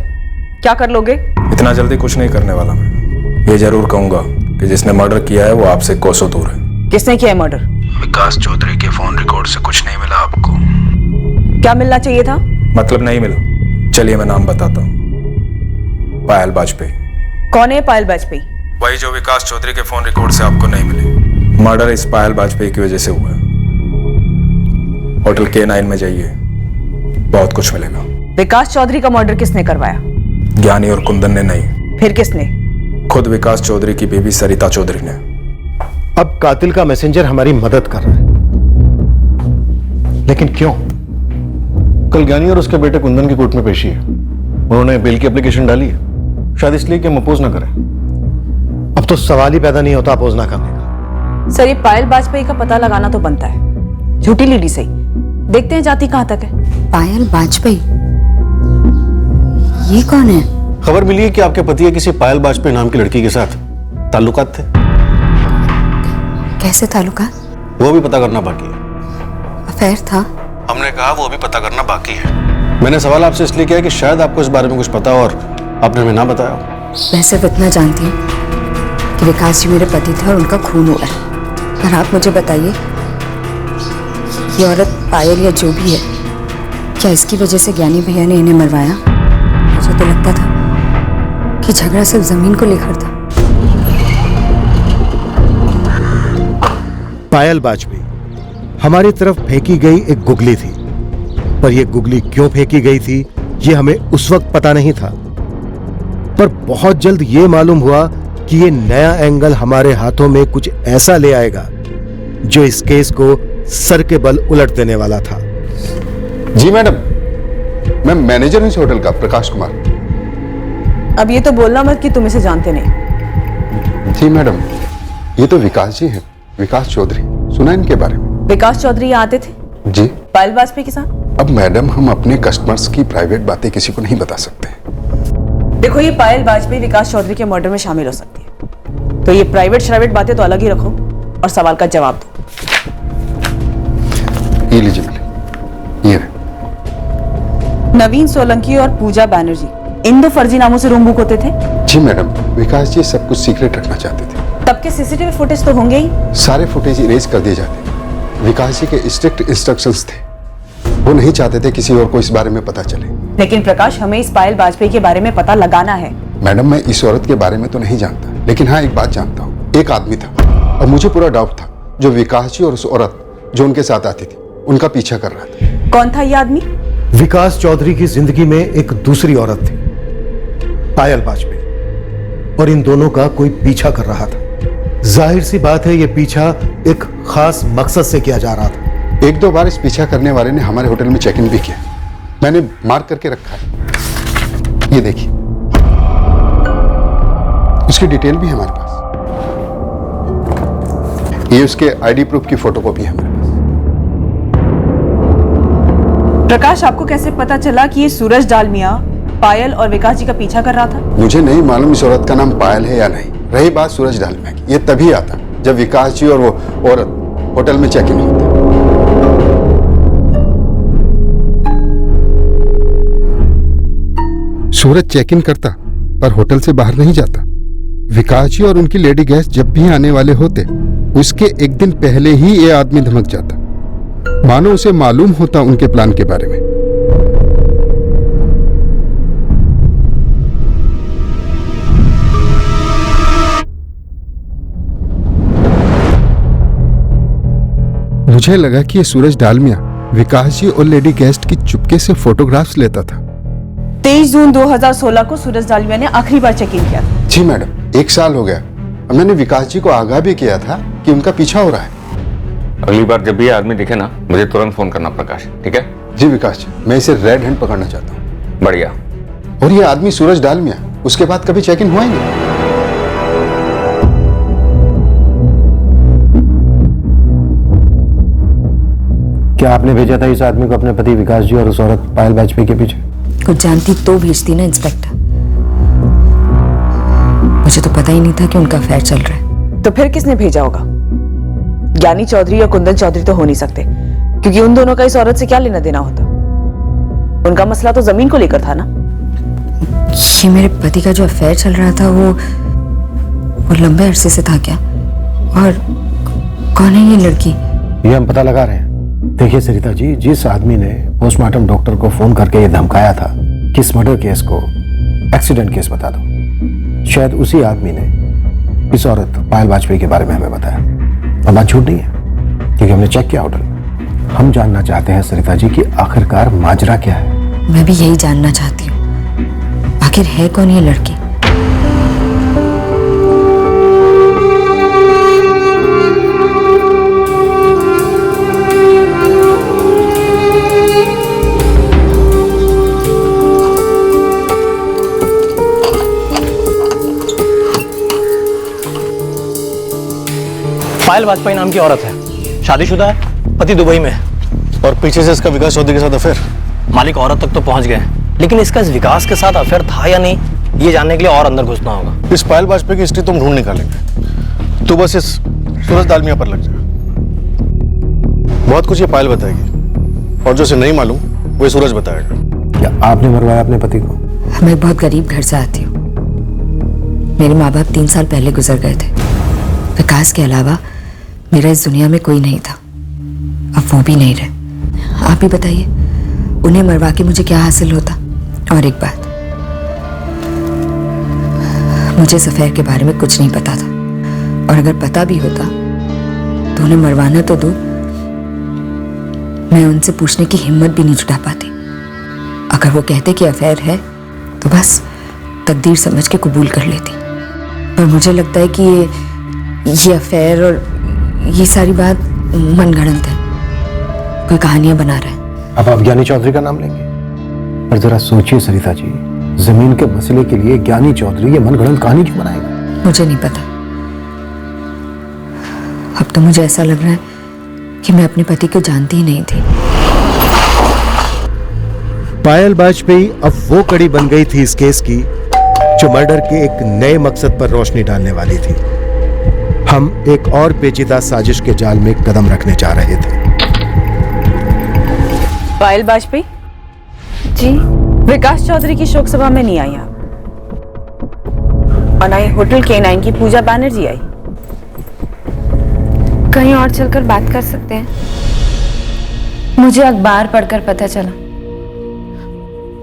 क्या कर लोगे? इतना जल्दी कुछ नहीं करने वाला मैं। ये जरूर कहूंगा कि जिसने मर्डर किया है वो आपसे कोसों दूर है। किसने किया है मर्डर? विकास चौधरी के फोन रिकॉर्ड से कुछ नहीं मिला आपको। क्या मिलना चाहिए था? मतलब नहीं मिला। चलिए मैं नाम बताता हूँ, पायल वाजपेयी। कौन है पायल वाजपेयी? वही जो विकास चौधरी के फोन रिकॉर्ड से आपको नहीं मिली। मर्डर इस पायल वाजपेयी की वजह से हुआ है। होटल K9 में जाइए, बहुत कुछ मिलेगा। विकास चौधरी का मर्डर किसने करवाया? ज्ञानी और कुंदन ने नहीं। फिर किसने? खुद विकास चौधरी की बीवी सरिता चौधरी ने। अब कातिल का मैसेंजर हमारी मदद कर रहा है, लेकिन क्यों? कल ज्ञानी और उसके बेटे कुंदन की कोर्ट में पेशी है। उन्होंने बेल की एप्लीकेशन डाली है, शायद इसलिए कि हम अपोज ना करें। अब तो सवाल ही पैदा नहीं होता अपोज ना करने का। सर, ये पायल वाजपेयी का पता लगाना तो बनता है। झूठी लीडी सही, देखते हैं जाती कहां तक है। पायल वाजपेयी, ये कौन है? खबर मिली है कि आपके पति के किसी पायल वाजपेयी नाम की लड़की के साथ ताल्लुकात थे। कैसे ताल्लुकात? वो भी पता करना बाकी है। अफेयर था? हमने कहा वो भी पता करना बाकी है। मैंने सवाल आपसे इसलिए किया कि शायद आपको इस बारे में कुछ पता और आपने हमें ना बताया। मैं सिर्फ इतना जानती हूँ कि विकास जी मेरे पति थे और उनका खून हुआ है। पर आप मुझे बताइए, ये औरत पायल या जो भी है, क्या इसकी वजह से ज्ञानी भैया ने इन्हें मरवाया? मुझे तो लगता था कि झगड़ा सिर्फ जमीन को लेकर था। पायल वाजपेयी हमारी तरफ फेंकी गई एक गुगली थी, पर यह गुगली क्यों फेंकी गई थी ये हमें उस वक्त पता नहीं था। पर बहुत जल्द ये मालूम हुआ कि ये नया एंगल हमारे हाथों में कुछ ऐसा ले आएगा जो इस केस को सर के बल उलट देने वाला था। जी मैडम, मैं मैनेजर हूं इस होटल का, प्रकाश कुमार। अब ये तो बोलना मत कि तुम इसे जानते नहीं। जी मैडम, ये तो विकास जी हैं, विकास चौधरी। सुना इनके बारे में? विकास चौधरी यहाँ आते थे? जी। पायल वाजपेयी के साथ? अब मैडम, हम अपने कस्टमर्स की प्राइवेट बातें किसी को नहीं बता सकते। देखो, ये पायल वाजपेयी विकास चौधरी के मर्डर में शामिल हो सकती है, तो ये प्राइवेट बातें तो अलग ही रखो और सवाल का जवाब दो। ये लीजिए मैडम, ये रहे। नवीन सोलंकी और पूजा बैनर्जी, इन दो फर्जी नामों से रूम बुक होते थे? जी मैडम, विकास जी सब कुछ सीक्रेट रखना चाहते थे। तब के सीसीटीवी फुटेज तो होंगे ही। सारे फुटेज इरेज कर दिए जाते। विकास जी के स्ट्रिक्ट इंस्ट्रक्शंस थे। वो नहीं चाहते थे किसी और को इस बारे में पता चले। लेकिन प्रकाश, हमें इस पायल वाजपेयी के बारे में पता लगाना है। मैडम, मैं इस औरत के बारे में तो नहीं जानता, लेकिन हाँ एक बात जानता हूँ, एक आदमी था और मुझे पूरा डाउट था जो विकास जी और उस औरत जो उनके साथ आती थी उनका पीछा कर रहा था। कौन था ये आदमी? विकास चौधरी की जिंदगी में एक दूसरी औरत थी, पायल वाजपेयी, और इन दोनों का कोई पीछा कर रहा था। जाहिर सी बात है, यह पीछा एक खास मकसद से किया जा रहा था। एक दो बार इस पीछा करने वाले ने हमारे होटल में चेक इन भी किया, मैंने मार्क करके रखा है, ये देखिए, उसकी डिटेल भी है हमारे पास, ये उसके आईडी प्रूफ की फोटोकॉपी है हमारे पास। प्रकाश, आपको कैसे पता चला कि ये सूरज डालमिया पायल और विकास जी का पीछा कर रहा था? मुझे नहीं मालूम इस औरत का नाम पायल है या नहीं। रही बात सूरज डालमिया की, ये तभी आता जब विकास जी और वो औरत होटल में चेक इन होते। सूरज चेक इन करता पर होटल से बाहर नहीं जाता। विकास जी और उनकी लेडी गेस्ट जब भी आने वाले होते उसके एक दिन पहले ही ये आदमी धमक जाता, मानो उसे मालूम होता उनके प्लान के बारे में। मुझे लगा कि ये सूरज डालमिया विकास जी और लेडी गेस्ट की चुपके से फोटोग्राफ्स लेता था। 23 जून 2016 को सूरज डालमिया ने आखिरी बार चेक इन किया था। जी मैडम, 1 साल हो गया और मैंने विकास जी को आगाह भी किया था कि उनका पीछा हो रहा है। अगली बार जब भी ये आदमी दिखे ना, मुझे तुरंत फोन करना प्रकाश, ठीक है? जी विकास जी, मैं इसे रेड हैंड पकड़ना चाहता हूँ। बढ़िया। और ये आदमी सूरज डालमिया उसके बाद कभी चेक इन हुआ ही नहीं। क्या आपने भेजा था इस आदमी को अपने पति विकास जी और उस औरत पायल वाजपेयी के पीछे? कुछ जानती तो भेजती ना इंस्पेक्टर। मुझे तो पता ही नहीं था कि उनका अफेयर चल रहा है। तो फिर किसने भेजा होगा? ज्ञानी चौधरी और कुंदन चौधरी तो हो नहीं सकते, क्योंकि उन दोनों का इस औरत से क्या लेना देना होता? उनका मसला तो जमीन को लेकर था ना। ये मेरे पति का जो अफेयर चल रहा था वो लंबे अरसे से था क्या? और कौन है ये लड़की? ये हम पता लगा रहे हैं। देखिए सरिता जी, जिस आदमी ने पोस्टमार्टम डॉक्टर को फोन करके ये धमकाया था कि इस मर्डर केस को एक्सीडेंट केस बता दो, शायद उसी आदमी ने इस औरत पायल वाजपेयी के बारे में हमें बताया। और बात झूठ नहीं है, क्योंकि हमने चेक किया होटल। हम जानना चाहते हैं सरिता जी कि आखिरकार माजरा क्या है। मैं भी यही जानना चाहती हूँ, आखिर है कौन ये लड़की? पायल वाजपेयी नाम की औरत है, शादीशुदा है, पति दुबई में है। और पीछे से इसका विकास चौधरी के साथ अफेयर। मालिक औरत तक तो पहुंच गए, लेकिन इसका इस विकास के साथ अफेयर था या नहीं, ये जानने के लिए और अंदर घुसना होगा। इस पायल वाजपेयी की हिस्ट्री तुम ढूंढ निकालेंगे, तो बस इस सूरज डालमिया पर लग जाए। बहुत कुछ ये पायल बताएगी, और जो उसे नहीं मालूम वो सूरज बताएगा। क्या आपने मरवाया अपने पति को? मैं बहुत गरीब घर से आती हूँ। मेरे माँ बाप 3 साल पहले गुजर गए थे। विकास के अलावा मेरा इस दुनिया में कोई नहीं था, अब वो भी नहीं रहे। आप ही बताइए, उन्हें मरवा के मुझे क्या हासिल होता? और एक बात, मुझे इस अफेयर के बारे में कुछ नहीं पता था, और अगर पता भी होता तो उन्हें मरवाना तो दूर, मैं उनसे पूछने की हिम्मत भी नहीं जुटा पाती। अगर वो कहते कि अफेयर है तो बस तकदीर समझ के कबूल कर लेती, पर मुझे लगता है कि ये अफेयर और ये सारी बात मनगढ़ंत है, कोई कहानियां बना रहा है। अब आप ज्ञानी चौधरी का नाम लेंगे? पर जरा सोचिए सरिता जी, जमीन के मसले के लिए ज्ञानी चौधरी ये मनगढ़ंत कहानी क्यों बनाएगा? मुझे नहीं पता। अब तो मुझे ऐसा लग रहा है कि मैं अपने पति को जानती ही नहीं थी। पायल वाजपेयी अब वो कड़ी बन गई थी इस केस की जो मर्डर के एक नए मकसद पर रोशनी डालने वाली थी। हम एक और पेचीदा साजिश के जाल में कदम रखने जा रहे थे। पायल वाजपेयी जी, विकास चौधरी की शोक सभा में नहीं आई आप, और ना ही होटल K9 की पूजा बैनर्जी आई। कहीं और चलकर बात कर सकते हैं? मुझे अखबार पढ़कर पता चला,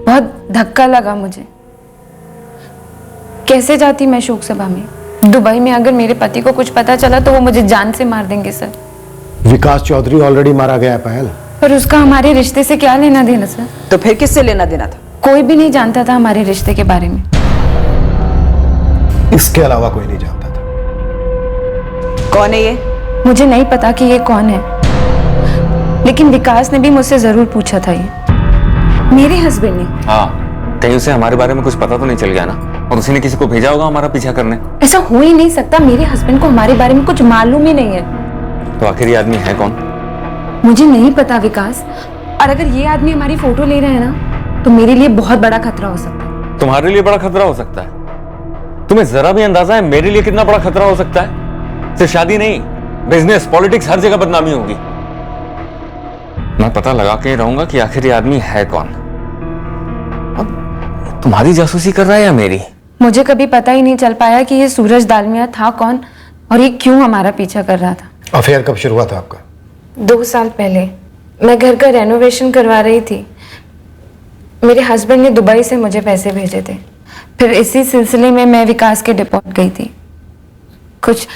बहुत धक्का लगा मुझे। कैसे जाती मैं शोक सभा में? दुबई में अगर मेरे पति को कुछ पता चला तो वो मुझे जान से मार देंगे सर। विकास चौधरी ऑलरेडी मारा गया है पायल। पर उसका हमारे रिश्ते से क्या लेना देना सर? तो फिर किससे लेना देना था? कोई भी नहीं जानता था हमारे रिश्ते के बारे में। इसके अलावा कोई नहीं जानता था। कौन है ये? मुझे नहीं पता कि ये कौन है, लेकिन विकास ने भी मुझसे जरूर पूछा था। ये मेरे हस्बैंड ने। हाँ, कहीं उसे हमारे बारे में कुछ पता तो नहीं चल गया ना, और उसी ने किसी को भेजा होगा हमारा पीछा करने। ऐसा हो ही नहीं सकता, मेरे हस्बैंड को हमारे बारे में कुछ मालूम ही नहीं है। तो आखिर ये आदमी है कौन? मुझे नहीं पता विकास, और अगर ये आदमी हमारी फोटो ले रहे हैं ना, तो मेरे लिए बहुत बड़ा खतरा हो सकता है। तुम्हारे लिए बड़ा खतरा हो सकता है? तुम्हें जरा भी अंदाजा है मेरे लिए कितना बड़ा खतरा हो सकता है? सिर्फ शादी नहीं, बिजनेस, पॉलिटिक्स, हर जगह बदनामी होगी। मैं पता लगा के रहूंगा कि आखिर ये आदमी है कौन। अब तुम्हारी जासूसी कर रहा है या मेरी? मुझे कभी पता ही नहीं चल पाया कि ये सूरज दालमिया था कौन और ये क्यों हमारा पीछा कर रहा था। अफेयर कब शुरू हुआ था आपका? 2 साल पहले मैं घर का रेनोवेशन करवा रही थी। मेरे हस्बैंड ने दुबई से मुझे पैसे भेजे थे। फिर इसी सिलसिले में मैं विकास के डिपोर्ट गई थी। कुछ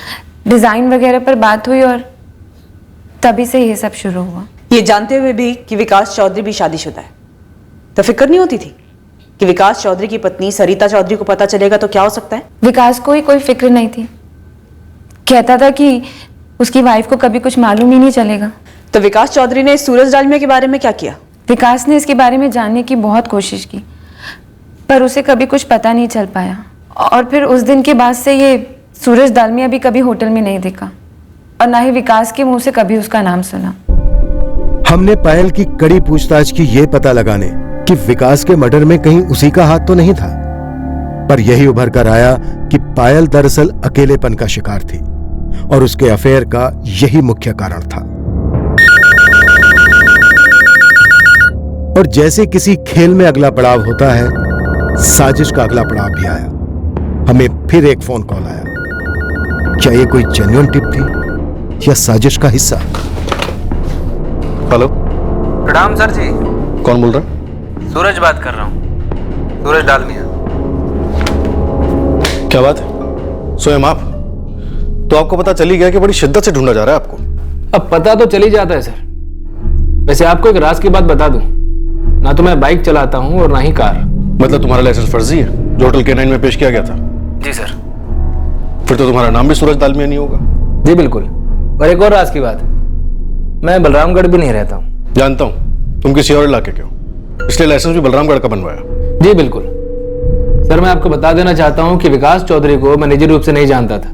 डिजाइन वगैरह पर बात हुई और तभी से ये सब शुरू हुआ। ये जानते हुए भी कि विकास चौधरी भी शादीशुदा है, तो फिक्र नहीं होती थी कि विकास चौधरी की पत्नी सरिता चौधरी को पता चलेगा तो क्या हो सकता है? विकास को ही कोई फिक्र नहीं थी। कहता था कि उसकी वाइफ को कभी कुछ मालूम ही नहीं चलेगा। तो विकास चौधरी ने सूरज दालमिया के बारे में क्या किया? विकास ने इसके बारे में जानने की बहुत कोशिश की, पर उसे कभी कुछ पता नहीं चल पाया। और फिर उस दिन के बाद से ये सूरज दालमिया भी कभी होटल में नहीं दिखा, और ना ही विकास के मुंह से कभी उसका नाम सुना। हमने पायल की कड़ी पूछताछ की ये पता लगाने कि विकास के मर्डर में कहीं उसी का हाथ तो नहीं था, पर यही उभर कर आया कि पायल दरअसल अकेलेपन का शिकार थी और उसके अफेयर का यही मुख्य कारण था। और जैसे किसी खेल में अगला पड़ाव होता है, साजिश का अगला पड़ाव भी आया। हमें फिर एक फोन कॉल आया। क्या ये कोई जेन्युइन टिप थी या साजिश का हिस्सा? हेलो, प्रणाम सर जी। कौन बोल रहा है? सूरज बात कर रहा हूँ, सूरज डालमिया। क्या बात है? स्वयं आप? तो आपको पता चली गया कि बड़ी शिद्दत से ढूंढा जा रहा है आपको। अब पता तो चल ही जाता है सर। वैसे आपको एक राज की बात बता दूं, ना तो मैं बाइक चलाता हूँ और ना ही कार। मतलब तुम्हारा लाइसेंस फर्जी है जो होटल K9 में पेश किया गया था? जी सर। फिर तो तुम्हारा नाम भी सूरज दालमिया नहीं होगा। जी बिल्कुल। और एक और राज की बात, मैं बलरामगढ़ भी नहीं रहता हूँ। जानता हूँ तुम किसी और इलाके के हो, इसलिए लाइसेंस भी बलरामगढ़ का बनवाया। जी बिल्कुल सर। मैं आपको बता देना चाहता हूँ कि विकास चौधरी को मैं निजी रूप से नहीं जानता था,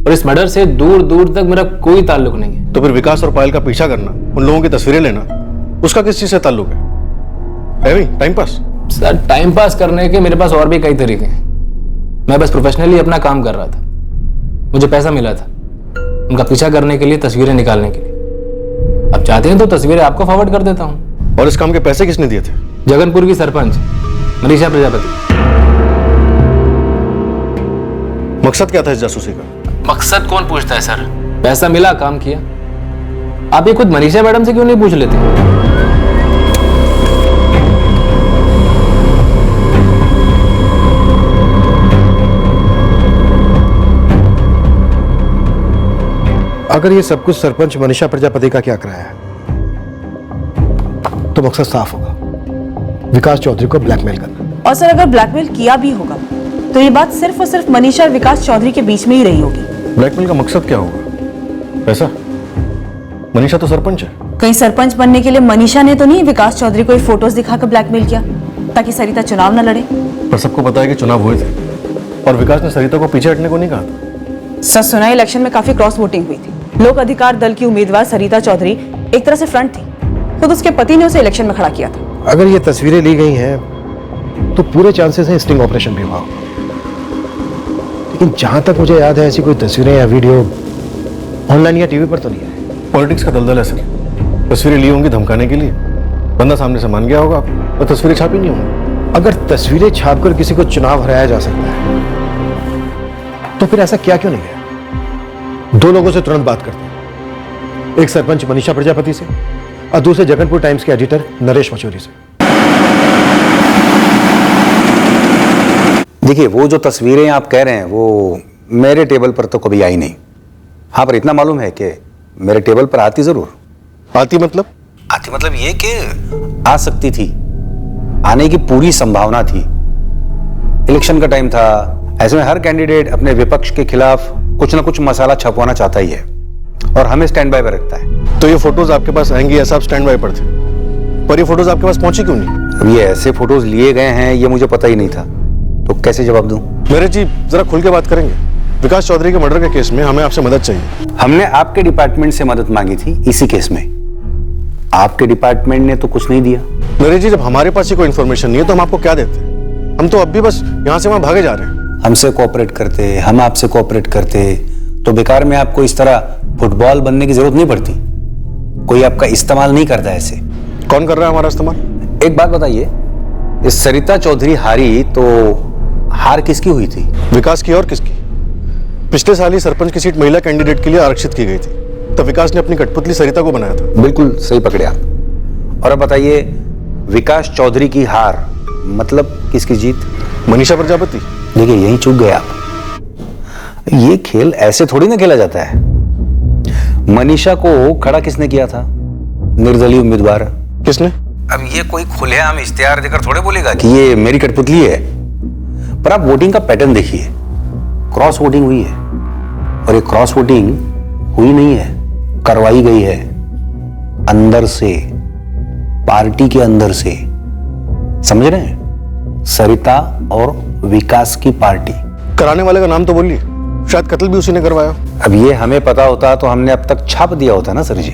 और इस मर्डर से दूर दूर तक मेरा कोई ताल्लुक नहीं है। तो फिर विकास और पायल का पीछा करना, उन लोगों की तस्वीरें लेना, उसका किस चीज से ताल्लुक है? Time pass? Sir time pass करने के मेरे पास और भी कई तरीके हैं। मैं बस प्रोफेशनली अपना काम कर रहा था। मुझे पैसा मिला था उनका पीछा करने के लिए, तस्वीरें निकालने के लिए। अब चाहते हैं तो तस्वीरें आपको फॉरवर्ड कर देता हूँ। और इस काम के पैसे किसने दिए थे? जगनपुर की सरपंच मनीषा प्रजापति। मकसद क्या था इस जासूसी का? मकसद कौन पूछता है सर, पैसा मिला, काम किया। आप ये खुद मनीषा मैडम से क्यों नहीं पूछ लेते? अगर ये सब कुछ सरपंच मनीषा प्रजापति का क्या कराया है, तो मकसद साफ होगा, विकास चौधरी को ब्लैकमेल करना। और सर अगर ब्लैकमेल किया भी होगा तो ये बात सिर्फ और सिर्फ मनीषा और विकास चौधरी के बीच में ही रही होगी। ब्लैकमेल का मकसद क्या होगा? पैसा? मनीषा तो सरपंच है। कहीं सरपंच बनने के लिए मनीषा ने तो नहीं विकास चौधरी को ये फोटोज दिखाकर ब्लैकमेल किया ताकि सरिता चुनाव न लड़े? पर सबको पता है कि चुनाव हुए थे और विकास ने सरिता को पीछे हटने को नहीं कहा था। सर सुना इलेक्शन में काफी क्रॉस वोटिंग हुई थी। लोक अधिकार दल की उम्मीदवार सरिता चौधरी एक तरह से फ्रंट थी, खुद उसके पति ने उसे इलेक्शन में खड़ा किया था। अगर ये तस्वीरें ली गई हैं तो पूरे चांसेस हैं स्टिंग ऑपरेशन भी हुआ होगा, लेकिन जहां तक मुझे याद है ऐसी कोई तस्वीरें या वीडियो ऑनलाइन या टीवी पर तो नहीं है। पॉलिटिक्स का दलदल है सर। तस्वीरें ली होंगी धमकाने के लिए, बंदा सामने से मान गया होगा तो तस्वीरें छापी नहीं होंगी। अगर तस्वीरें छापकर किसी को चुनाव हराया जा सकता है तो फिर ऐसा क्या क्यों नहीं है? 2 लोगों से तुरंत बात करते हैं, एक सरपंच मनीषा प्रजापति से और दूसरे जगनपुर टाइम्स के एडिटर नरेश मचौरी से। देखिए, वो जो तस्वीरें आप कह रहे हैं वो मेरे टेबल पर तो कभी आई नहीं। हाँ, पर इतना मालूम है कि मेरे टेबल पर आती जरूर। आती मतलब? आती मतलब ये कि आ सकती थी, आने की पूरी संभावना थी। इलेक्शन का टाइम था, ऐसे में हर कैंडिडेट अपने विपक्ष के खिलाफ कुछ ना कुछ मसाला छपवाना चाहता ही है और हमें स्टैंड बाय पर रखता है। तो ये फोटोज आपके पास आएंगी, ऐसा आप स्टैंड बाय पर थे, पर ये फोटोज आपके पास पहुंची क्यों नहीं? अब ये ऐसे फोटोज लिए गए हैं ये मुझे पता ही नहीं था, तो कैसे जवाब दूं? मेरे जी जरा खुल के बात करेंगे। विकास चौधरी के मर्डर के केस में हमें आपसे मदद चाहिए। हमने आपके डिपार्टमेंट से मदद मांगी थी इसी केस में, आपके डिपार्टमेंट ने तो कुछ नहीं दिया। नरेश जी, जब हमारे पास ही कोई इन्फॉर्मेशन नहीं है तो हम आपको क्या देते? हम तो अब भी बस यहाँ से वहां भागे जा रहे हैं। हमसे कोऑपरेट करते, हम आपसे कोऑपरेट करते तो बेकार में आपको इस तरह फुटबॉल बनने की जरूरत नहीं पड़ती। कोई आपका इस्तेमाल नहीं करता ऐसे। कौन कर रहा है हमारा इस्तेमाल? एक बात बताइए, इस सरिता चौधरी हारी तो हार किसकी हुई थी? विकास की। और किसकी? पिछले साल ही सरपंच की सीट महिला कैंडिडेट के लिए आरक्षित की गई थी, तब विकास ने अपनी कठपुतली सरिता को बनाया था। बिल्कुल सही पकड़े आप। और अब बताइए, विकास चौधरी की हार मतलब किसकी जीत? मनीषा प्रजापति। देखिए, यहीं चूक गए आप। ये खेल ऐसे थोड़ी ना खेला जाता है। मनीषा को खड़ा किसने किया था? निर्दलीय उम्मीदवार। किसने? अब ये कोई खुलेआम इश्तिहार देकर थोड़े बोलेगा कि ये मेरी कठपुतली है। पर आप वोटिंग का पैटर्न देखिए, क्रॉस वोटिंग हुई है और ये क्रॉस वोटिंग हुई नहीं है, करवाई गई है अंदर से, पार्टी के अंदर से। समझ रहे हैं? सरिता और विकास की पार्टी। कराने वाले का नाम तो बोलिए, शायद कत्ल भी उसी ने करवाया। अब ये हमें पता होता तो हमने अब तक छाप दिया होता ना सर जी।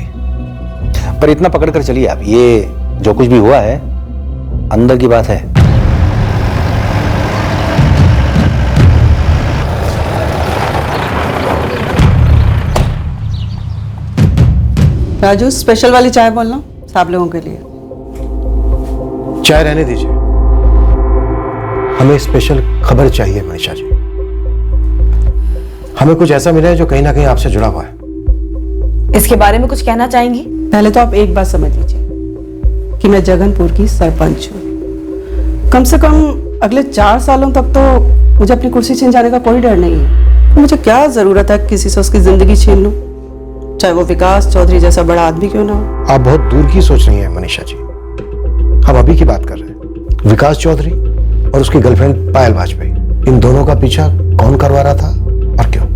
पर इतना पकड़ कर चलिए आप, ये जो कुछ भी हुआ है अंदर की बात है। राजू, स्पेशल वाली चाय बोलना सब लोगों के लिए। चाय रहने दीजिए, हमें स्पेशल खबर चाहिए मनीषा जी। हमें कुछ ऐसा मिला है जो कहीं ना कहीं आपसे जुड़ा हुआ है। इसके बारे में कुछ कहना चाहेंगी? पहले तो आप एक बात समझ लीजिए कि मैं जगनपुर की सरपंच हूँ। कम से कम अगले 4 सालों तक तो मुझे अपनी कुर्सी छीन जाने का कोई डर नहीं है। मुझे क्या जरूरत है किसी से उसकी जिंदगी छीन लूं, चाहे वो विकास चौधरी जैसा बड़ा आदमी क्यों ना हो। आप बहुत दूर की सोच रही हैं मनीषा जी, हम अभी की बात कर रहे हैं। विकास चौधरी और उसकी गर्लफ्रेंड पायल वाजपेयी, इन दोनों का पीछा कौन करवा रहा था और क्यों?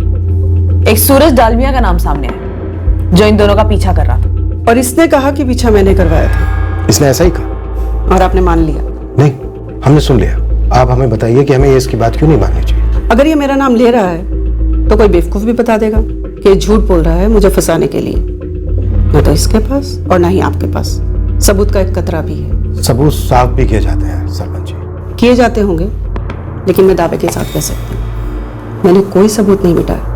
एक सूरज डालमिया का नाम सामने आया जो इन दोनों का पीछा कर रहा था। और इसने कहा कि पीछा मैंने करवाया था। इसने ऐसा ही कहा और आपने मान लिया? नहीं, हमने सुन लिया। आप हमें बताइए कि हमें ये इसकी बात क्यों नहीं माननी चाहिए। अगर ये मेरा नाम ले रहा है तो कोई बेवकूफ भी बता देगा कि ये झूठ बोल रहा है मुझे फंसाने के लिए। न तो इसके पास और ना ही आपके पास सबूत का एक कतरा भी है। सबूत साफ भी किए जाते हैं सरपंच जी। किए जाते होंगे, लेकिन मैं दावे के साथ कह सकती हूँ मैंने कोई सबूत नहीं मिटाया,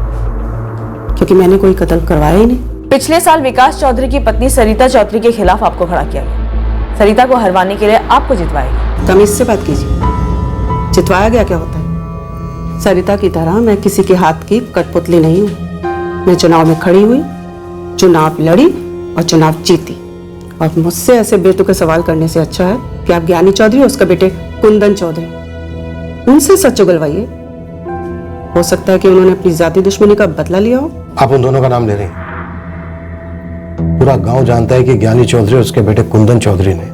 क्योंकि मैंने कोई कत्ल करवाया ही नहीं। पिछले साल विकास चौधरी की पत्नी सरिता चौधरी के खिलाफ आपको खड़ा किया गया। सरिता को हरवाने के लिए आपको जितवाएगा। तमीज से बात कीजिए, जितवाया गया क्या होता है? सरिता की तरह मैं किसी के हाथ की कठपुतली नहीं हूँ। मैं चुनाव में खड़ी हुई, चुनाव लड़ी और चुनाव जीती। और मुझसे ऐसे बेतुके सवाल करने से अच्छा है कि आप ज्ञानी चौधरी और उसके बेटे कुंदन चौधरी, उनसे सच उगलवाइए। हो सकता है कि उन्होंने अपनी जाति दुश्मनी का बदला लिया हो। आप उन दोनों का नाम ले रहे हैं। पूरा गांव जानता है कि ज्ञानी चौधरी और उसके बेटे कुंदन चौधरी ने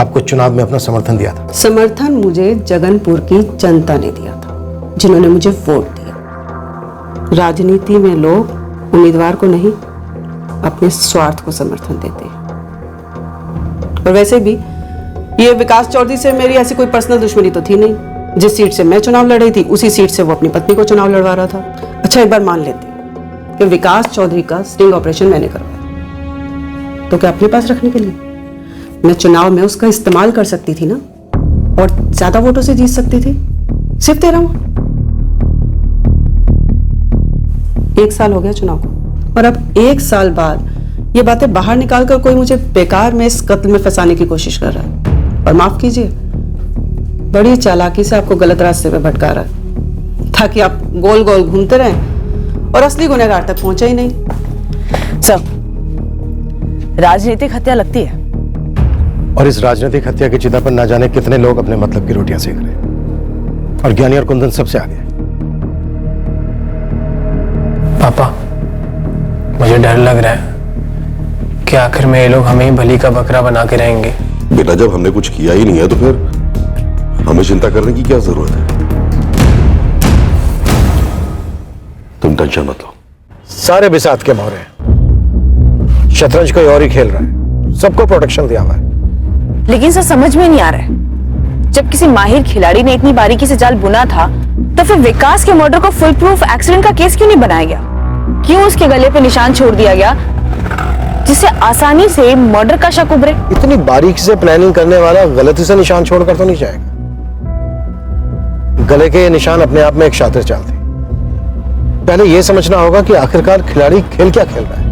आपको चुनाव में अपना समर्थन दिया था। समर्थन मुझे जगनपुर की जनता ने दिया था, जिन्होंने मुझे वोट दिया। राजनीति में लोग उम्मीदवार को नहीं, अपने स्वार्थ को समर्थन देते हैं। और वैसे भी ये विकास चौधरी से मेरी ऐसी कोई पर्सनल दुश्मनी तो थी नहीं। जिस सीट से मैं चुनाव लड़ रही थी उसी सीट से वो अपनी पत्नी को चुनाव लड़वा रहा था। अच्छा, एक बार मान लेते हैं कि विकास चौधरी का स्टिंग ऑपरेशन मैंने करवाया, तो क्या अपने पास रखने के लिए? मैं चुनाव में उसका इस्तेमाल कर सकती थी ना, और ज्यादा वोटों से जीत सकती थी। सिर्फ 13 वोट। 1 साल हो गया चुनाव को, और अब 1 साल बाद ये बातें बाहर निकालकर कोई मुझे बेकार में इस कत्ल में फंसाने की कोशिश कर रहा है। और माफ कीजिए, बड़ी चालाकी से आपको गलत रास्ते पे भटका रहा है, ताकि आप गोल गोल घूमते रहें और असली गुनहगार तक पहुंचे ही नहीं। सर, राजनीतिक हत्या लगती है। और इस राजनीतिक हत्या की चिता पर ना जाने कितने लोग अपने मतलब की रोटियां सेक रहे हैं, और ज्ञानी और कुंदन सबसे आगे हैं। पापा, मुझे डर लग रहा है कि आखिर में ये लोग हमें ही बलि का बकरा बना के रहेंगे। बेटा, जब हमने कुछ किया ही नहीं है तो फिर हमें चिंता करने की क्या जरूरत है? तुम टेंशन मत लो। सारे बिसात के मोहरे हैं। शतरंज कोई और ही खेल रहा है, सबको प्रोटेक्शन दिया हुआ है। लेकिन सर समझ में नहीं आ रहा है, जब किसी माहिर खिलाड़ी ने इतनी बारीकी से जाल बुना था तो फिर विकास के मर्डर को फुल प्रूफ एक्सीडेंट का केस क्यों नहीं बनाया गया? क्यों उसके गले पे निशान छोड़ दिया गया जिससे आसानी से मर्डर का शक उभरे? इतनी बारीकी से प्लानिंग करने वाला गलती से निशान छोड़कर तो नहीं जाएगा। गले के निशान अपने आप में एक शातिर चाल थी। पहले यह समझना होगा कि आखिरकार खिलाड़ी खेल क्या खेल रहा है।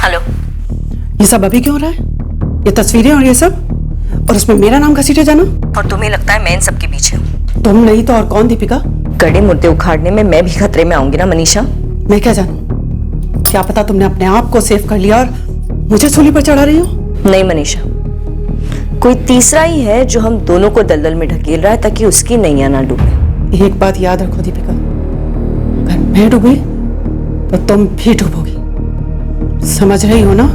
हेलो, ये सब अभी क्यों हो रहा है? ये तस्वीरें और ये सब, और उसमें मेरा नाम घसीटे जाना। और तुम्हें लगता है मैं इन सबके पीछे हूँ? तुम नहीं तो और कौन दीपिका? कड़े मुद्दे उखाड़ने में मैं भी खतरे में आऊंगी ना मनीषा। मैं क्या जानूं? क्या पता तुमने अपने आप को सेव कर लिया और मुझे सूली पर चढ़ा रही हो। नहीं मनीषा, कोई तीसरा ही है जो हम दोनों को दलदल में ढकेल रहा है ताकि उसकी नैया ना डूबे। एक बात याद रखो दीपिका, अगर मैं डूबी तो तुम भी डूबोगी। समझ रही हो ना?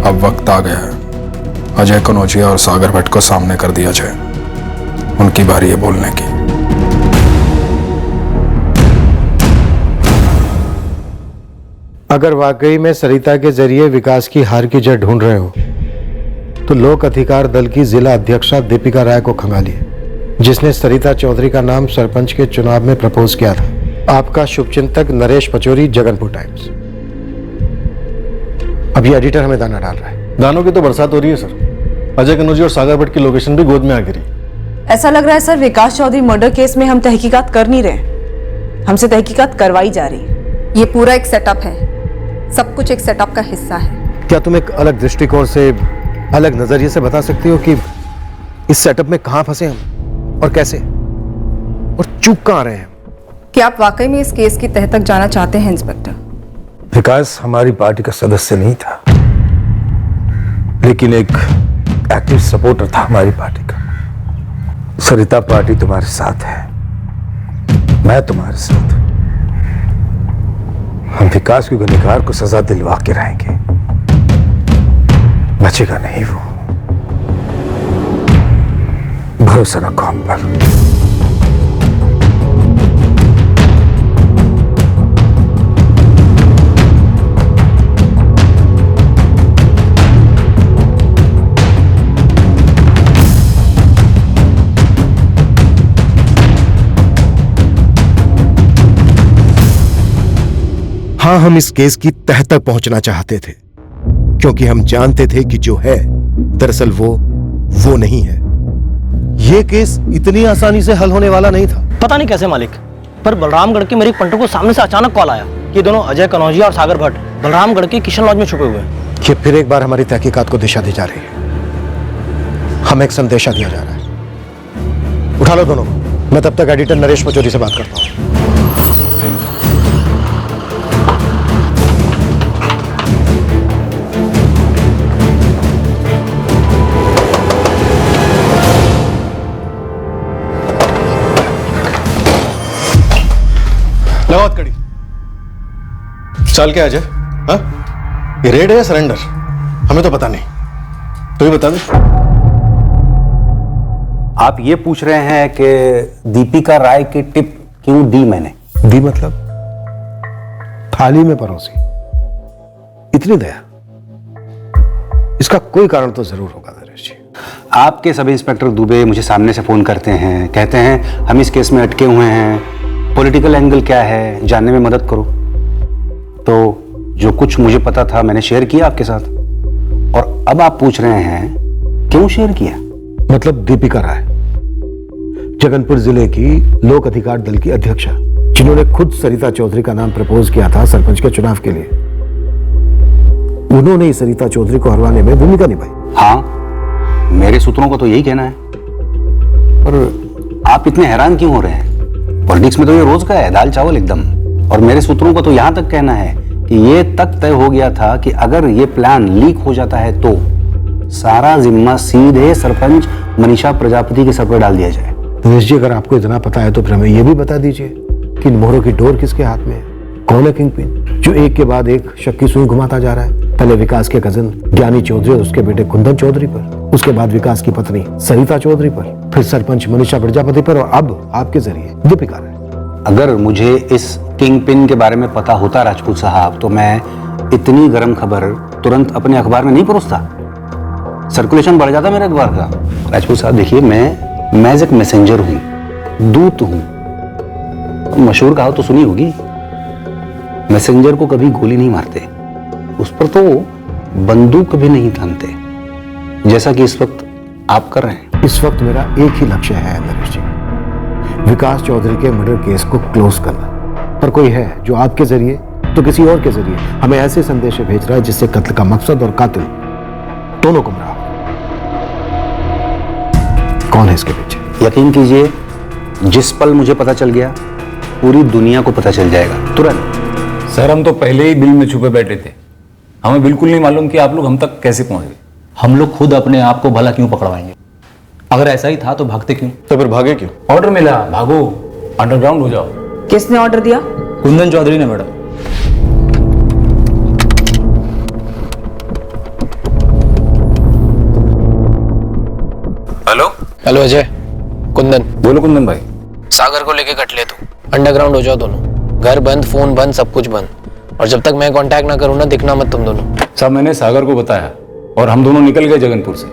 अब वक्त आ गया है अजय कनौजिया और सागर भट्ट को सामने कर दिया जाए। उनकी बारी है बोलने की। अगर वाकई में सरिता के जरिए विकास की हार की जड़ ढूंढ रहे हो तो लोक अधिकार दल की जिला अध्यक्षा दीपिका राय को खंगालिए, जिसने सरिता चौधरी का नाम सरपंच के चुनाव में प्रपोज किया था। आपका शुभचिंतक नरेश पचौरी, जगनपुर टाइम्स। अभी एडिटर हमें दाना डाल रहा है। दानों की तो बरसात हो रही है सर। अजय कनौजिया और सागर भट्ट की लोकेशन भी गोद में आ गिरी। ऐसा लग रहा है सर विकास चौधरी मर्डर केस में हम तहकीकात कर नहीं रहे, हमसे तहकीकात करवाई जा रही है। ये पूरा एक सेटअप है, सब कुछ एक सेटअप का हिस्सा है। क्या तुम एक अलग दृष्टिकोण से, अलग नजरिए से बता सकती हो कि इस सेटअप में कहां फंसे हम और कैसे, और चूक कहां रहे हैं? क्या आप वाकई में इस केस की तह तक जाना चाहते हैं इंस्पेक्टर? विकास हमारी पार्टी का सदस्य नहीं था, लेकिन एक एक्टिव सपोर्टर था हमारी पार्टी का। सरिता पार्टी तुम्हारे साथ है, मैं तुम्हारे साथ। हम विकास के गुनहगार को सजा दिलवा के रहेंगे, बचेगा नहीं वो। भरोसा रखो हम पर। हाँ, हम इस केस की तह तक पहुंचना चाहते थे, क्योंकि हम जानते थे कि जो है दरअसल वो नहीं है। यह केस इतनी आसानी से हल होने वाला नहीं था। पता नहीं कैसे मालिक, पर बलरामगढ़ के मेरे पंटो को सामने से अचानक कॉल आया कि दोनों अजय कनौजिया और सागर भट्ट बलरामगढ़ के किशन लॉज में छुपे हुए हैं। ये फिर एक बार हमारी तहकीकात को दिशा दी जा रही है। हमें एक संदेशा दिया जा रहा है। उठा लो दोनों को। मैं तब तक एडिटर नरेश पचौरी से बात करता हूं। लगाओ कड़ी। चाल क्या अजय? हाँ, ये रेड है या सरेंडर? हमें तो पता नहीं, तो ही बता दे। आप ये पूछ रहे हैं कि दीपिका राय की टिप क्यों दी मैंने? दी मतलब थाली में परोसी। इतनी दया, इसका कोई कारण तो जरूर होगा नरेश जी। आपके सब इंस्पेक्टर दुबे मुझे सामने से फोन करते हैं, कहते हैं हम इस केस में अटके हुए हैं, पॉलिटिकल एंगल क्या है जानने में मदद करो। तो जो कुछ मुझे पता था मैंने शेयर किया आपके साथ, और अब आप पूछ रहे हैं क्यों शेयर किया? मतलब दीपिका राय, जगनपुर जिले की लोक अधिकार दल की अध्यक्षा, जिन्होंने खुद सरिता चौधरी का नाम प्रपोज किया था सरपंच के चुनाव के लिए। उन्होंने ही सरिता चौधरी को हरवाने में भूमिका निभाई। हाँ, मेरे सूत्रों को तो यही कहना है। पर आप इतने हैरान क्यों हो रहे हैं? पॉलिटिक्स में तो ये रोज का है, दाल चावल एकदम। और मेरे सूत्रों को तो यहां तक कहना है कि ये तक तय हो गया था कि अगर ये प्लान लीक हो जाता है तो सारा जिम्मा सीधे सरपंच मनीषा प्रजापति के सर पर डाल दिया जाए। दिनेश जी, अगर आपको इतना पता है तो फिर हमें यह भी बता दीजिए कि इन मोहरों की डोर किसके हाथ में है? कौन है किंग पिन जो एक के बाद एक शक की सुई घुमाता जा रहा है? पहले विकास के कजन ज्ञानी चौधरी और उसके बेटे कुंदन चौधरी पर, उसके बाद विकास की पत्नी सरिता चौधरी पर, फिर सरपंच मनीषा प्रजापति पर, और अब आपके जरिए दीपिका राय। अगर मुझे इस किंग पिन के बारे में पता होता राजपूत साहब, तो मैं इतनी गर्म खबर तुरंत अपने अखबार में नहीं परोसता, सर्कुलेशन बढ़ जाता मेरे अखबार का। राजपूत साहब देखिए, मैं एक मैसेंजर हूं, दूत हूं। मशहूर कहावत तो सुनी होगी, मैसेंजर को कभी गोली नहीं मारते, उस पर तो बंदूक भी नहीं थामते, जैसा कि इस वक्त आप कर रहे हैं। इस वक्त मेरा एक ही लक्ष्य है नरेश जी, विकास चौधरी के मर्डर केस को क्लोज करना। पर कोई है जो आपके जरिए तो किसी और के जरिए हमें ऐसे संदेश भेज रहा है जिससे कत्ल का मकसद और कातिल दोनों गुमराह हो। कौन है इसके पीछे? यकीन कीजिए, जिस पल मुझे पता चल गया पूरी दुनिया को पता चल जाएगा तुरंत। सर, हम तो पहले ही बिल में छुपे बैठे थे, हमें बिल्कुल नहीं मालूम कि आप लोग हम तक कैसे पहुंच गए। हम लोग खुद अपने आप को भला क्यों पकड़वाएंगे? अगर ऐसा ही था तो भागते क्यों? तो फिर भागे क्यों? ऑर्डर मिला, भागो, अंडरग्राउंड हो जाओ। किसने ऑर्डर दिया? कुंदन चौधरी ने madam. Hello hello Ajay, Kundan बोलो। कुंदन भाई, सागर को लेके कट ले तू, अंडरग्राउंड हो जाओ दोनों, घर बंद, फोन बंद, सब कुछ बंद, और जब तक मैं कांटेक्ट ना करूं ना, दिखना मत तुम दोनों। साहब, मैंने सागर को बताया और हम दोनों निकल गए जगनपुर से।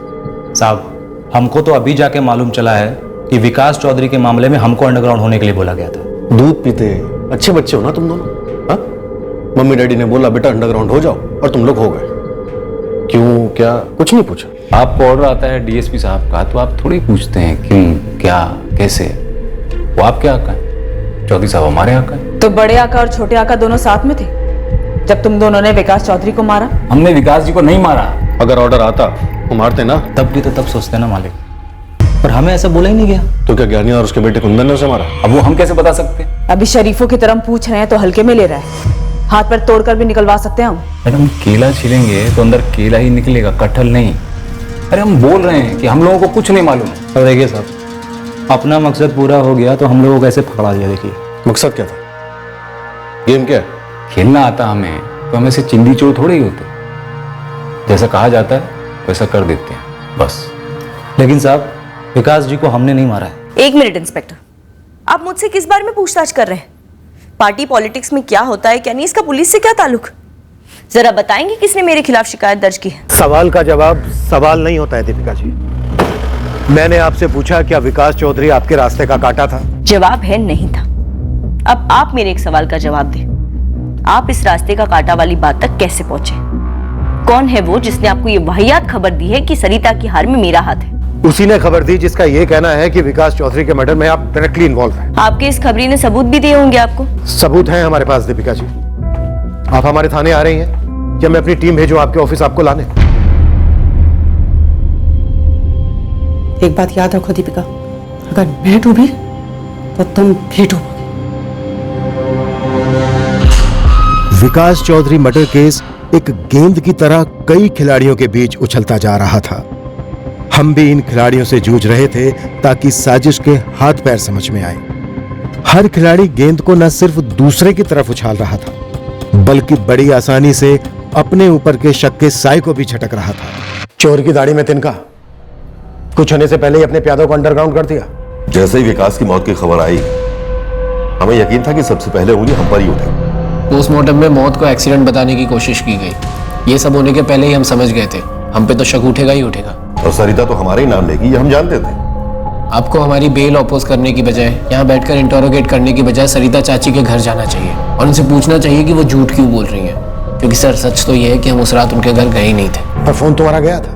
साहब, हमको तो अभी जाके मालूम चला है कि विकास चौधरी के मामले में हमको अंडरग्राउंड होने के लिए बोला गया था। दूध पीते अच्छे बच्चे हो ना तुम दोनों? हाँ, मम्मी डैडी ने बोला बेटा अंडरग्राउंड हो जाओ और तुम लोग हो गए। क्यों, क्या? कुछ नहीं पूछा? आपको ऑर्डर आता है डीएसपी साहब का तो आप थोड़ी पूछते हैं क्यों, क्या, कैसे। वो आपके आका है, चौधरी साहब हमारे आका है। तो बड़े आका और छोटे आका दोनों साथ में थे जब तुम दोनों ने विकास चौधरी को मारा? हमने विकास जी को नहीं मारा। अगर ऑर्डर आता वो मारते ना? तब भी तो तब सोचते ना मालिक, पर हमें ऐसा बोला ही नहीं गया। तो क्या ज्ञानी और उसके बेटे कुंदन ने उसे मारा? अब वो हम कैसे बता सकते? अभी शरीफों की तरह पूछ रहे हैं तो हल्के में ले रहा है, हाथ पर तोड़कर भी निकलवा सकते हैं हम। मैडम, केला छीलेंगे तो अंदर केला ही निकलेगा, कटहल नहीं। अरे हम बोल रहे हैं कि हम लोगों को कुछ नहीं मालूम है। अब देखिए साहब, अपना मकसद पूरा हो गया तो हम लोगों को कैसे पकड़ा दिया? देखिए मकसद क्या था? गेम क्या है? खेलना आता हमें तो हम ऐसे चिंदी चोर थोड़े ही होते, जैसा कहा जाता है वैसा कर देते हैं बस। लेकिन साहब, विकास जी को हमने नहीं मारा है। एक मिनट इंस्पेक्टर, आप मुझसे किस बारे में पूछताछ कर रहे हैं? पार्टी पॉलिटिक्स में क्या होता है क्या नहीं, इसका पुलिस से क्या ताल्लुक? जरा बताएंगे किसने मेरे खिलाफ शिकायत दर्ज की है? सवाल का जवाब सवाल नहीं होता है दीपिका जी। मैंने आपसे पूछा क्या विकास चौधरी आपके रास्ते का कांटा था? जवाब है नहीं था। अब आप मेरे एक सवाल का जवाब दें, आप इस रास्ते का कांटा वाली बात तक कैसे पहुंचे? कौन है वो जिसने आपको ये वाहियात खबर दी है कि सरिता की हार में मेरा हाथ है? उसी ने खबर दी जिसका ये कहना है कि विकास चौधरी के मर्डर में आप डायरेक्टली इन्वॉल्व हैं। आपके इस खबरी ने सबूत भी दिए होंगे आपको? सबूत हैं हमारे पास दीपिका जी। आप हमारे थाने आ रही हैं या मैं अपनी टीम भेजूं आपके ऑफिस आपको लाने? एक बात याद रखो दीपिका, अगर मैं डूबी तो तुम भी डूबोगे। विकास चौधरी मर्डर केस एक गेंद की तरह कई खिलाड़ियों के बीच उछलता जा रहा था। हम भी इन खिलाड़ियों से जूझ रहे थे ताकि साजिश के हाथ पैर समझ में आए। हर खिलाड़ी गेंद को न सिर्फ दूसरे की तरफ उछाल रहा था बल्कि बड़ी आसानी से अपने ऊपर के शक के साए को भी झटक रहा था। चोर की दाढ़ी में तिनका, कुछ होने से पहले ही अपने प्यादों को अंडरग्राउंड कर दिया। जैसे ही विकास की मौत की खबर आई, हमें यकीन था कि सबसे पहले उंगली हम पर ही उठेगी। पोस्टमार्टम में मौत को एक्सीडेंट बताने की कोशिश की गई, ये सब होने के पहले ही हम समझ गए थे हम पे तो शक उठेगा ही उठेगा। और सरिता तो हमारे ही नाम लेगी, ये हम जानते थे। आपको हमारी बेल अपोज करने की बजाय, यहाँ बैठकर इंटरोगेट करने की बजाय सरिता चाची के घर जाना चाहिए और उनसे पूछना चाहिए कि वो झूठ क्यों बोल रही हैं, क्योंकि सर सच तो ये है कि हम उस रात उनके घर गए ही नहीं थे। पर फोन तुम्हारा गया था,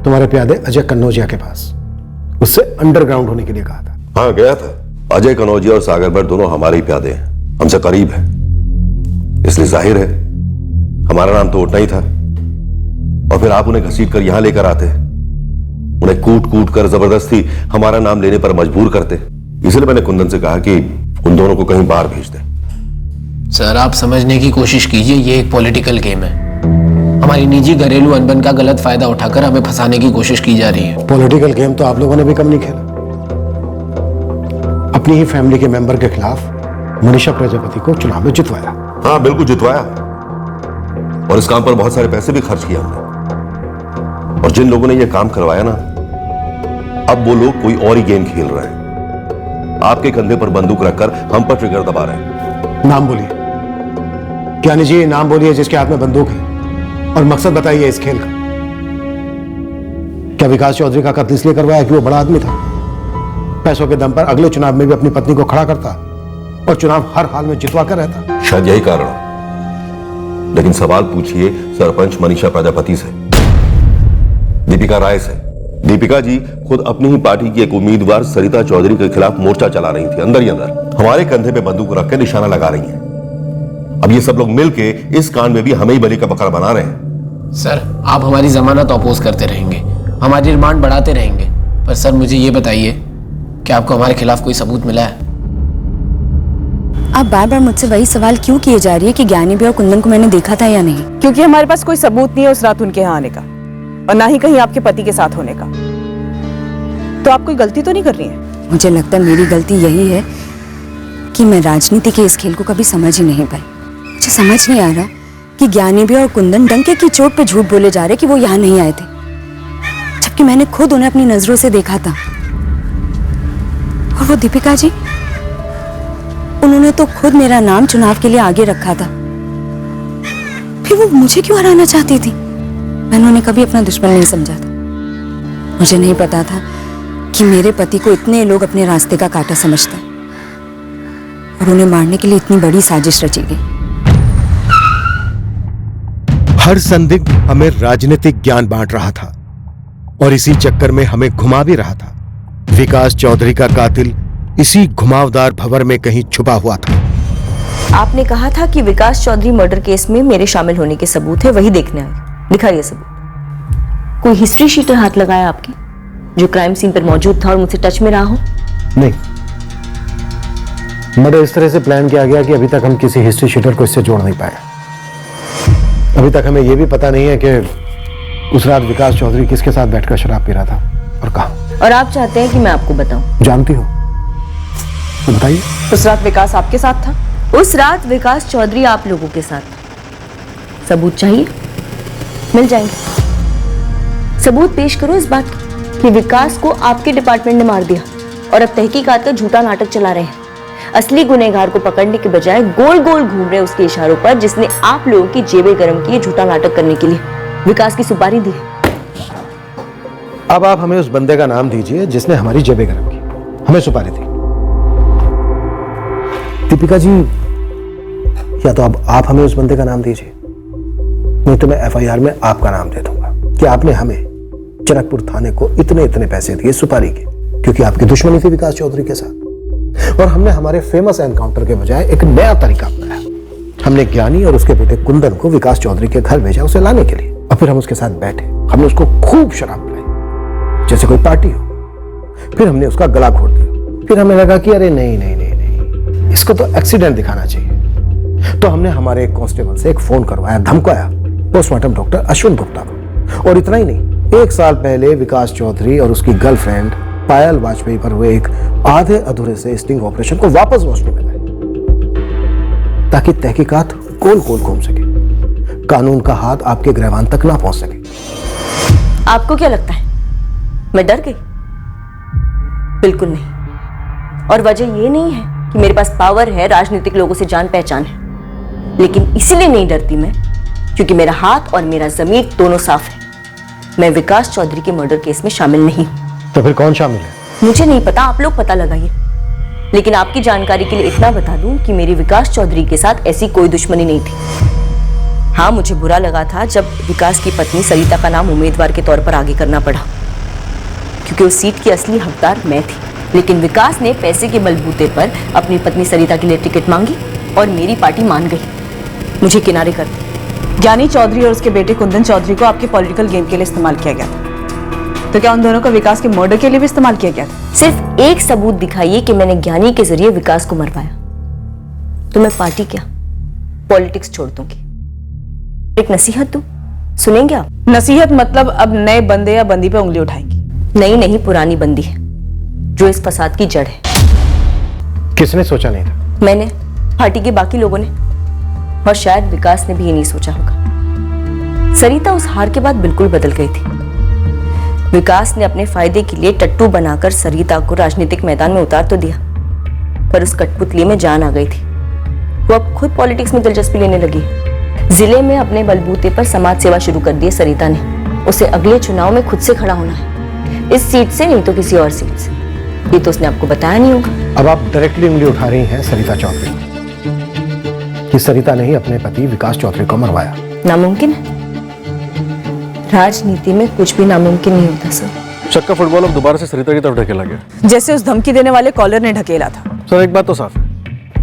तुम्हारे प्यादे अजय कन्नौजिया के पास, उससे अंडरग्राउंड होने के लिए कहा था। हाँ गया था। अजय कन्नौजिया और सागर भट्ट दोनों हमारे ही प्यादे हैं, हमसे करीब है, इसलिए जाहिर है हमारा नाम तो उठना ही था। और फिर आप उन्हें घसीट कर यहां लेकर आते, उन्हें कूट कूट कर जबरदस्ती हमारा नाम लेने पर मजबूर करते। इसलिए मैंने कुंदन से कहा कि उन दोनों को कहीं बाहर भेज दें। सर आप समझने की कोशिश कीजिए, ये एक पॉलिटिकल गेम है। हमारी निजी घरेलू अनबन का गलत फायदा उठाकर हमें फंसाने की कोशिश की जा रही है। पॉलिटिकल गेम तो आप लोगों ने भी कम नहीं खेला। अपनी ही फैमिली के मेंबर के खिलाफ मनीषा प्रजापति को चुनाव में जितवाया। हाँ बिल्कुल जितवाया, और इस काम पर बहुत सारे पैसे भी खर्च किया हमने। और जिन लोगों ने यह काम करवाया ना, अब वो लोग कोई और ही गेम खेल रहे हैं। आपके कंधे पर बंदूक रखकर हम पर ट्रिगर दबा रहे हैं। नाम बोलिए, ज्ञानी जी नाम बोलिए जिसके हाथ में बंदूक है, और मकसद बताइए इस खेल का। क्या विकास चौधरी का कत्ल इसलिए करवाया कि वो बड़ा आदमी था? पैसों के दम पर अगले चुनाव में भी अपनी पत्नी को खड़ा करता और चुनाव हर हाल में जितवा कर रहता। शायद यही कारण, लेकिन सवाल पूछिए सरपंच मनीषा प्रजापति से, दीपिका राय से। दीपिका जी खुद अपनी ही पार्टी की एक उम्मीदवार सरिता चौधरी के खिलाफ मोर्चा चला रही थी, अंदर ही अंदर हमारे कंधे पे बंदूक रख के निशाना लगा रही हैं। अब ये सब लोग मिलके इस कांड में भी हमें ही बलि का बकरा बना रहे हैं। सर आप हमारी जमानत अपोज करते रहेंगे, हमारी रिमांड बढ़ाते रहेंगे, पर सर मुझे ये बताइए कि आपको हमारे खिलाफ कोई सबूत मिला है? आप बार बार मुझसे वही सवाल क्यों किए जा रही है कि ज्ञानी भी और कुंदन को मैंने देखा था या नहीं? क्योंकि हमारे पास कोई सबूत नहीं है उस रात उनके यहाँ आने का, और ना ही कहीं आपके पति के साथ होने का। तो आप कोई गलती तो नहीं कर रही हैं? मुझे लगता है मेरी गलती यही है कि मैं राजनीति के इस खेल को कभी समझ ही नहीं पाई। मुझे समझ नहीं आ रहा कि ज्ञानी भी और कुंदन डंके की चोट पे झूठ बोले जा रहे कि वो यहाँ नहीं आए थे, जबकि मैंने खुद उन्हें अपनी नजरों से देखा था। और वो दीपिका जी, उन्होंने तो खुद मेरा नाम चुनाव के लिए आगे रखा था, फिर वो मुझे क्यों हराना चाहती थी? मैंने उन्हें कभी अपना दुश्मन नहीं समझा था। मुझे नहीं पता था कि मेरे पति को इतने लोग अपने रास्ते का कांटा समझते हैं और उन्हें मारने के लिए इतनी बड़ी साजिश रची गई। हर संदिग्ध हमें राजनीतिक ज्ञान बांट रहा था और इसी चक्कर में हमें घुमा भी रहा था। विकास चौधरी का कातिल इसी घुमावदार भंवर में कहीं छुपा हुआ था। आपने कहा था कि विकास चौधरी मर्डर केस में मेरे शामिल होने के सबूत है, वही देखने आए। दिखाइए सबूत। कोई हिस्ट्री शीटर हाथ लगाया आपकी जो क्राइम सीन पर मौजूद था और मुझसे टच में रहा हो? नहीं, मर्डर इस तरह से प्लान किया गया कि अभी तक हम किसी हिस्ट्री शीटर को इससे जोड़ नहीं पाए। अभी तक हमें यह भी पता नहीं है कि उस रात विकास चौधरी किसके साथ बैठकर शराब पी रहा था और कहां। और आप चाहते हैं कि मैं आपको बताऊं? जानती हो तो बताइए। उस रात विकास आपके साथ था? उस रात विकास चौधरी आप लोगों के साथ था। सबूत चाहिए? मिल जाएंगे। सबूत पेश करो इस बात कि विकास को आपके डिपार्टमेंट ने मार दिया और अब तहकीकात का झूठा नाटक चला रहे हैं। असली गुनहगार को पकड़ने के बजाय गोल गोल घूम रहे उसके इशारों पर, जिसने आप लोगों की जेबें गर्म की झूठा नाटक करने के लिए विकास की सुपारी दी। अब आप हमें उस बंदे का नाम दीजिए जिसने हमारी जेबें गर्म की, हमें सुपारी दी। दीपिका जी, या तो अब आप हमें उस बंदे का नाम दीजिए, नहीं तो मैं एफआईआर में आपका नाम दे दूंगा कि आपने हमें जनकपुर थाने को इतने इतने पैसे दिए सुपारी के, क्योंकि आपकी दुश्मनी थी विकास चौधरी के साथ और हमने हमारे फेमस एनकाउंटर के बजाय एक नया तरीका अपनाया। हमने ज्ञानी और उसके बेटे कुंदन को विकास चौधरी के घर भेजा उसे लाने के लिए, और फिर हम उसके साथ बैठे। हमने उसको खूब शराब पिलाई जैसे कोई पार्टी हो। फिर हमने उसका गला घोट दिया। फिर हमें लगा कि अरे नहीं नहीं नहीं नहीं, इसको तो एक्सीडेंट दिखाना चाहिए। तो हमने हमारे एक कांस्टेबल से एक फोन करवाया, धमकाया पोस्टमार्टम डॉक्टर अश्विन गुप्ता को। और इतना ही नहीं, 1 साल पहले विकास चौधरी और उसकी गर्लफ्रेंड पायल वाजपेयी पर हुए एक आधे अधूरे से स्टिंग ऑपरेशन को वापस रोशनी में लाए, ताकि तहकीकात गोल गोल घूम सके, कानून का हाथ आपके गिरबान तक ना पहुंच सके। आपको क्या लगता है मैं डर गई? बिल्कुल नहीं। और वजह यह नहीं है कि मेरे पास पावर है, राजनीतिक लोगों से जान पहचान है, लेकिन इसलिए नहीं डरती मैं क्योंकि मेरा हाथ और मेरा जमीर दोनों साफ है। मैं विकास चौधरी के मर्डर केस में शामिल नहीं। तो फिर कौन शामिल है? मुझे नहीं पता, आप लोग पता लगाइए। लेकिन आपकी जानकारी के लिए इतना बता दूं कि मेरी विकास चौधरी के साथ ऐसी कोई दुश्मनी नहीं थी। हाँ, मुझे बुरा लगा था जब विकास की पत्नी सरिता का नाम उम्मीदवार के तौर पर आगे करना पड़ा, क्योंकि उस सीट की असली हकदार मैं थी। लेकिन विकास ने पैसे के बलबूते पर अपनी पत्नी सरिता के लिए टिकट मांगी और मेरी पार्टी मान गई, मुझे किनारे कर दी। ज्ञानी चौधरी और उसके बेटे कुंदन चौधरी को आपके पॉलिटिकल गेम के लिए इस्तेमाल किया गया था, तो क्या उन दोनों को विकास के मर्डर के लिए भी इस्तेमाल किया गया था? सिर्फ एक सबूत दिखाइए कि मैंने ज्ञानी के जरिए विकास को मरवाया, तो मैं पार्टी क्या पॉलिटिक्स छोड़ दूंगी। एक नसीहत दूं, सुनेंगे आप? नसीहत मतलब अब नए बंदे या बंदी पे उंगली उठाएंगी? नहीं, पुरानी बंदी है जो इस फसाद की जड़ है। किसने सोचा नहीं था? मैंने, पार्टी के बाकी लोगों ने, और शायद विकास ने भी ये नहीं सोचा होगा। सरिता उस हार के बाद बिल्कुल बदल गई थी। विकास ने अपने फायदे के लिए टट्टू बनाकर सरिता को राजनीतिक मैदान में उतार तो दिया, पर उस कठपुतली में जान आ गई थी। वो अब खुद पॉलिटिक्स में दिलचस्पी लेने लगी। जिले में अपने बलबूते पर समाज सेवा शुरू कर दी है सरिता ने। उसे अगले चुनाव में खुद से खड़ा होना है, इस सीट से नहीं तो किसी और सीट से। ये तो उसने आपको बताया नहीं होगा। अब आप डायरेक्टली उंगली उठा रही हैं सरिता चौधरी कि सरिता ने ही अपने पति विकास चौधरी को मरवाया। नामुमकिन है, राजनीति में कुछ भी नामुमकिन नहीं होता सर। चक्का फुटबॉल अब दोबारा से सरिता की तरफ ढकेला गया, जैसे उस धमकी देने वाले कॉलर ने ढकेला था। सर एक बात तो साफ है,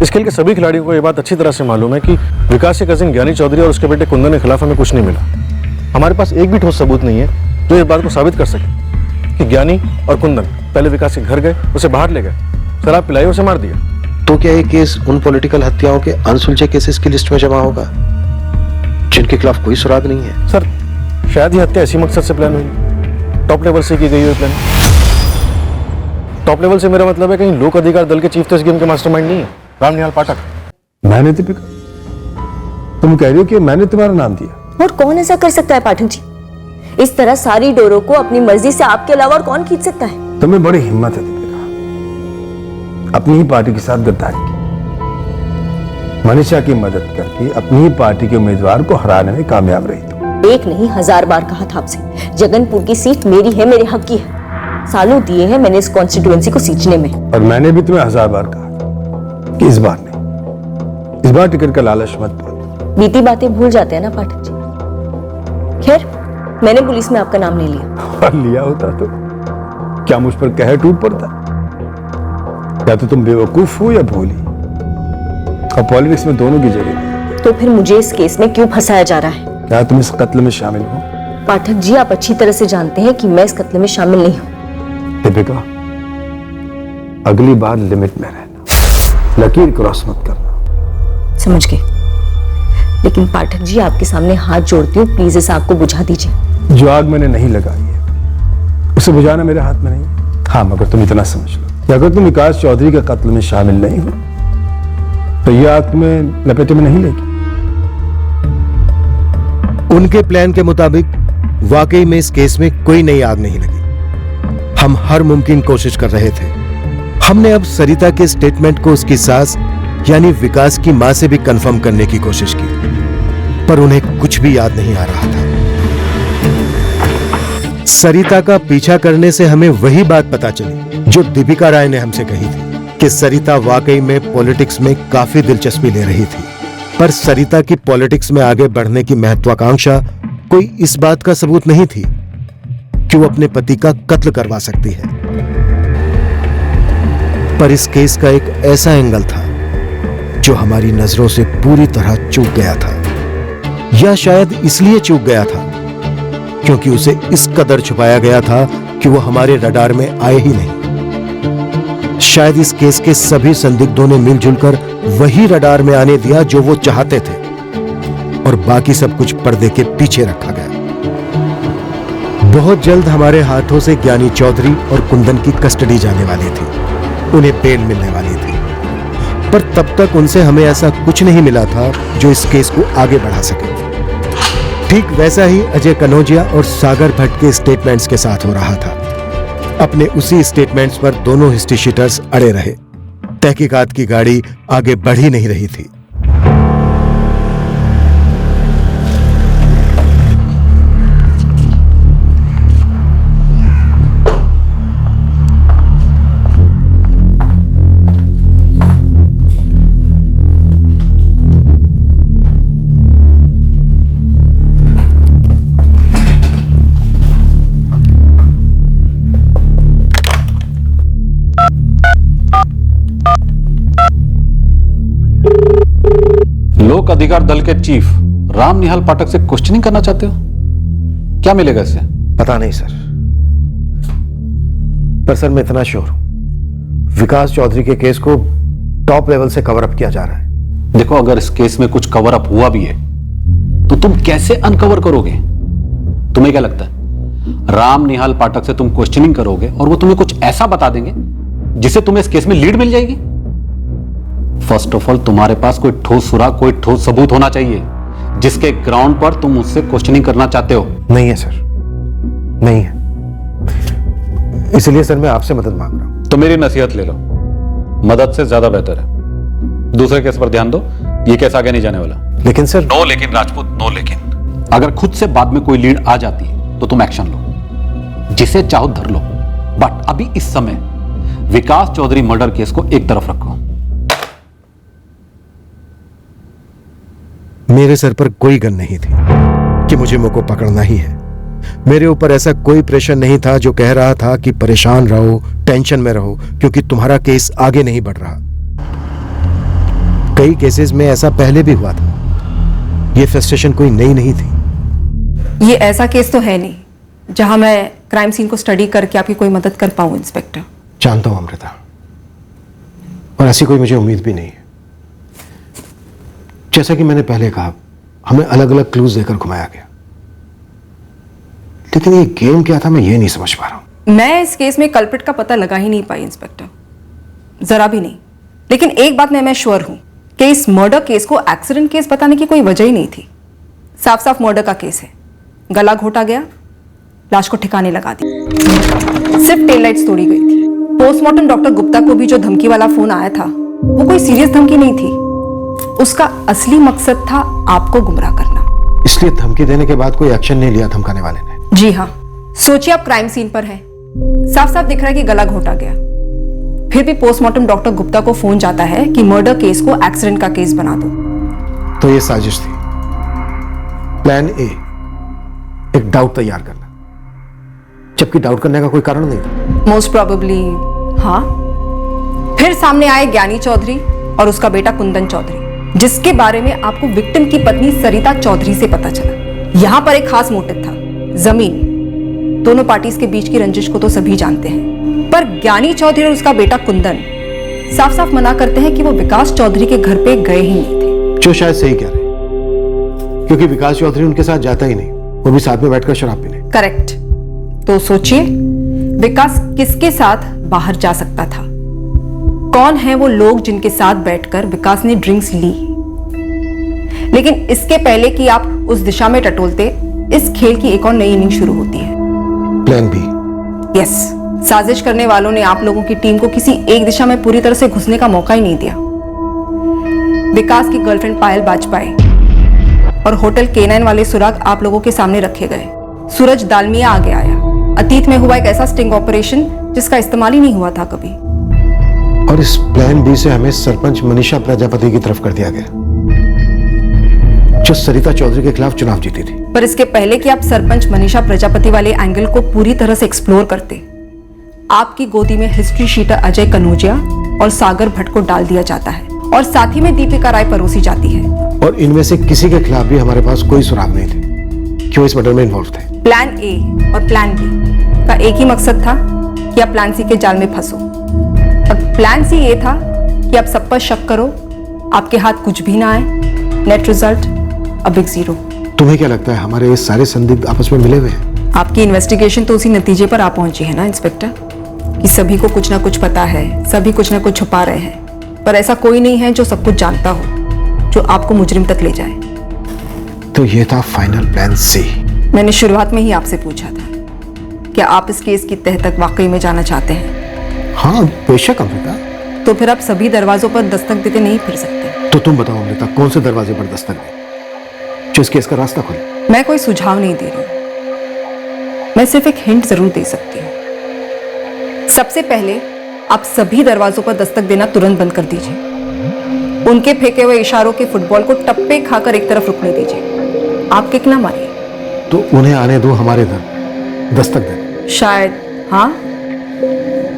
इस खेल के सभी खिलाड़ियों को यह बात अच्छी तरह से मालूम है कि विकास के कजिन ज्ञानी चौधरी और उसके बेटे कुंदन के खिलाफ हमें कुछ नहीं मिला। हमारे पास एक भी ठोस सबूत नहीं है जो इस बात को साबित कर सके कि ज्ञानी और कुंदन पहले विकास के घर गए, उसे बाहर ले गए, शराब पिलाई, उसे मार दिया। तो क्या ये केस उन पॉलिटिकल हत्याओं के अनसुलझे केसेस की लिस्ट में जमा होगा जिनके खिलाफ कोई सुराग नहीं है? सर शायद ये हत्या इसी मकसद से प्लान हुई, टॉप लेवल से की गई हुई प्लान। टॉप लेवल से मेरा मतलब है कहीं लोक अधिकार दल के चीफ तो इस गेम के मास्टरमाइंड नहीं है, रामनिहाल पाठक। मैंने दीपिका, तुम कह रही हो कि मैंने तुम्हारा नाम दिया? और कौन ऐसा कर सकता है पाठक जी? इस तरह सारी डोरों को अपनी मर्जी से आपके अलावा और कौन खींच सकता है? तुम्हें बड़ी हिम्मत है दीपिका, अपनी ही पार्टी के साथ गद्दारी की, मनीषा की मदद करके अपनी ही पार्टी के उम्मीदवार को हराने में कामयाब रही। तो एक नहीं 1000 बार कहा था आपसे, जगनपुर की सीट मेरी है, मेरे हक की है। सालों दिए हैं मैंने इस कॉन्स्टिट्यूएंसी को सींचने में। और मैंने भी तुम्हें 1000 बार कहा कि इस बार नहीं, इस बार टिकट का लालच मत पाओ। बीती बातें भूल जाते हैं ना पाठक जी। खैर, मैंने पुलिस में आपका नाम नहीं लिया। और लिया होता तो क्या मुझ पर कहर टूट पड़ता? या तो तुम बेवकूफ हो या भोली, और पॉलिटिक्स में दोनों की जगह नहीं। तो फिर मुझे इस केस में क्यों फंसाया जा रहा है? क्या तुम इस कत्ल में शामिल हो? पाठक जी, आप अच्छी तरह से जानते हैं कि मैं इस कत्ल में शामिल नहीं हूं। दीपिका, अगली बार लिमिट में रहना, लकीर क्रॉस मत करना। समझ गए, लेकिन पाठक जी आपके सामने हाथ जोड़ती हूँ, प्लीज इस आग को बुझा दीजिए। जो आग मैंने नहीं लगाई है उसे बुझाना मेरे हाथ में नहीं। हाँ, मगर तुम इतना समझ लो कि अगर तुम विकास चौधरी के कत्ल में शामिल नहीं हो तो यह आग तुम्हें लपेटे में नहीं लेगी। उनके प्लान के मुताबिक वाकई में इस केस में कोई नई आग नहीं लगी। हम हर मुमकिन कोशिश कर रहे थे। हमने अब सरिता के स्टेटमेंट को उसकी सास यानी विकास की मां से भी कंफर्म करने की कोशिश की, पर उन्हें कुछ भी याद नहीं आ रहा था। सरिता का पीछा करने से हमें वही बात पता चली जो दीपिका राय ने हमसे कही थी कि सरिता वाकई में पॉलिटिक्स में काफी दिलचस्पी ले रही थी, पर सरिता की पॉलिटिक्स में आगे बढ़ने की महत्वाकांक्षा कोई इस बात का सबूत नहीं थी कि वो अपने पति का कत्ल करवा सकती है। पर इस केस का एक ऐसा एंगल था जो हमारी नजरों से पूरी तरह चूक गया था, या शायद इसलिए चूक गया था क्योंकि उसे इस कदर छुपाया गया था कि वो हमारे रडार में आए ही नहीं। शायद इस केस के सभी संदिग्धों ने मिलजुल कर वही रडार में आने दिया जो वो चाहते थे, और बाकी सब कुछ पर्दे के पीछे रखा गया। बहुत जल्द हमारे हाथों से ज्ञानी चौधरी और कुंदन की कस्टडी जाने वाली थी, उन्हें बेल मिलने वाली थी, पर तब तक उनसे हमें ऐसा कुछ नहीं मिला था जो इस केस को आगे बढ़ा सके। ठीक वैसा ही अजय कनौजिया और सागर भट्ट के स्टेटमेंट्स के साथ हो रहा था। अपने उसी स्टेटमेंट्स पर दोनों हिस्ट्री शीटर्स अड़े रहे। तहकीकात की गाड़ी आगे बढ़ ही नहीं रही थी। लोक अधिकार दल के चीफ राम निहाल पाठक से क्वेश्चनिंग करना चाहते हो? क्या मिलेगा इससे? पता नहीं सर, पर सर मैं इतना श्योर हूं, विकास चौधरी के केस को टॉप लेवल से कवर अप किया जा रहा है। देखो, अगर इस केस में कुछ कवर अप हुआ भी है तो तुम कैसे अनकवर करोगे? तुम्हें क्या लगता है राम निहाल पाठक से तुम क्वेश्चनिंग करोगे और वो तुम्हें कुछ ऐसा बता देंगे जिससे तुम्हें इस केस में लीड मिल जाएगी? फर्स्ट ऑफ ऑल तुम्हारे पास कोई ठोस सुराग, कोई ठोस सबूत होना चाहिए जिसके ग्राउंड पर तुम उससे क्वेश्चनिंग करना चाहते हो। नहीं है सर, नहीं है। इसलिए सर मैं आपसे मदद मांग रहा हूं। तो मेरी नसीहत ले लो, मदद से ज्यादा बेहतर है। दूसरे केस पर ध्यान दो, ये केस आगे नहीं जाने वाला। लेकिन सर नो लेकिन राजपूत, नो लेकिन। अगर खुद से बाद में कोई लीड आ जाती है तो तुम एक्शन लो, जिसे चाहो धर लो, बट अभी इस समय विकास चौधरी मर्डर केस को एक तरफ रखो। मेरे सर पर कोई गन नहीं थी कि मुझे मुझको पकड़ना ही है। मेरे ऊपर ऐसा कोई प्रेशर नहीं था जो कह रहा था कि परेशान रहो, टेंशन में रहो, क्योंकि तुम्हारा केस आगे नहीं बढ़ रहा। कई केसेस में ऐसा पहले भी हुआ था। यह फ्रस्ट्रेशन कोई नई नहीं थी। ये ऐसा केस तो है नहीं जहां मैं क्राइम सीन को स्टडी करके आपकी कोई मदद कर पाऊं इंस्पेक्टर। जानता हूं अमृता, और ऐसी कोई मुझे उम्मीद भी नहीं है। जैसा कि मैंने पहले कहा, हमें अलग अलग क्लूज देकर घुमाया गया, लेकिन ये गेम क्या था मैं ये नहीं समझ पा रहा हूं। मैं इस केस में कल्प्रिट का पता लगा ही नहीं पाई इंस्पेक्टर, जरा भी नहीं। लेकिन एक बात में मैं श्योर हूं कि इस मर्डर केस को एक्सीडेंट केस बताने की कोई वजह ही नहीं थी। साफ साफ मर्डर का केस है। गला घोटा गया, लाश को ठिकाने लगा दी, सिर्फ टेल लाइट्स तोड़ी गई थी। पोस्टमार्टम डॉक्टर गुप्ता को भी जो धमकी वाला फोन आया था वो कोई सीरियस धमकी नहीं थी। उसका असली मकसद था आपको गुमराह करना। इसलिए धमकी देने के बाद कोई एक्शन नहीं लिया धमकाने वाले ने। जी हाँ, सोचिए आप क्राइम सीन पर हैं, साफ साफ दिख रहा है कि गला घोटा गया, फिर भी पोस्टमार्टम डॉक्टर गुप्ता को फोन जाता है कि मर्डर केस को एक्सीडेंट का केस बना दो। तो ये साजिश थी। प्लान ए, एक डाउट तैयार करना, जबकि डाउट करने का कोई कारण नहीं था। मोस्ट प्रोबेबली हाँ। फिर सामने आए ज्ञानी चौधरी और उसका बेटा कुंदन चौधरी, जिसके बारे में आपको विक्टिम की पत्नी सरिता चौधरी से पता चला। यहां पर एक खास मोटिव था, जमीन। दोनों पार्टीज के बीच की रंजिश को तो सभी जानते हैं, पर ज्ञानी चौधरी और उसका बेटा कुंदन साफ साफ मना करते हैं कि वो विकास चौधरी के घर पे गए ही नहीं थे। जो शायद सही कह रहे हैं, क्योंकि विकास चौधरी उनके साथ जाता ही नहीं, वो भी साथ में बैठकर शराब पीने। करेक्ट। तो सोचिए विकास किसके साथ बाहर जा सकता था? कौन है वो लोग जिनके साथ बैठकर विकास ने ड्रिंक्स ली? लेकिन इसके पहले कि आप उस दिशा में टटोलते, इस खेल की एक और नई इनिंग शुरू होती है। Plan B. यस, साजिश करने वालों ने आप लोगों की टीम को किसी एक दिशा में पूरी तरह से घुसने का मौका ही नहीं दिया। विकास की गर्लफ्रेंड पायल बाजपाई और होटल K9 वाले सुराग आप लोगों के सामने रखे गए। सूरज दालमिया आगे आया। अतीत में हुआ एक ऐसा स्टिंग ऑपरेशन जिसका इस्तेमाल ही नहीं हुआ था कभी। और इस प्लान बी से हमें सरपंच मनीषा प्रजापति की तरफ कर दिया गया, जो सरिता चौधरी के खिलाफ चुनाव जीती थी। पर इसके पहले कि आप सरपंच मनीषा प्रजापति वाले एंगल को पूरी तरह से एक्सप्लोर करते, आपकी गोदी में हिस्ट्री शीटर अजय कनौजिया और सागर भट्ट को डाल दिया जाता है, और साथ ही में दीपिका राय परोसी जाती है। और इनमें से किसी के खिलाफ भी हमारे पास कोई सुराग नहीं थे कि वो इस मर्डर में इन्वॉल्व थे। प्लान ए और प्लान बी का एक ही मकसद था कि आप प्लान सी के जाल में फंसो। और प्लान सी ये था कि आप सब पर शक करो, आपके हाथ कुछ भी ना आए, net result a big zero. तुम्हें क्या लगता है हमारे ये सारे संदिग्ध आपस में मिले हुए हैं? आपकी इन्वेस्टिगेशन तो उसी नतीजे पर आ पहुंची है ना इंस्पेक्टर, कि सभी को कुछ ना कुछ पता है, सभी कुछ ना कुछ छुपा रहे हैं, पर ऐसा कोई नहीं है जो सब कुछ जानता हो, जो आपको मुजरिम तक ले जाए। तो ये था फाइनल प्लान सी। मैंने शुरुआत में ही आपसे पूछा था, क्या आप इस केस की तह तक वाकई में जाना चाहते हैं? हाँ बेशक अमृता। तो फिर आप सभी दरवाजों पर दस्तक देते नहीं फिर सकते। तो तुम बताओ अमृता, कौन से दरवाजे पर दस्तक दे जो इस केस का रास्ता खोले? मैं कोई सुझाव नहीं दे रही, मैं सिर्फ एक हिंट जरूर दे सकती हूँ। सबसे पहले आप सभी दरवाजों पर दस्तक देना तुरंत बंद कर दीजिए। उनके फेंके हुए इशारों के फुटबॉल को टप्पे खाकर एक तरफ रुकने दीजिए। आप किक ना मारिए। तो उन्हें आने दो हमारे घर, दस्तक दे। शायद हाँ।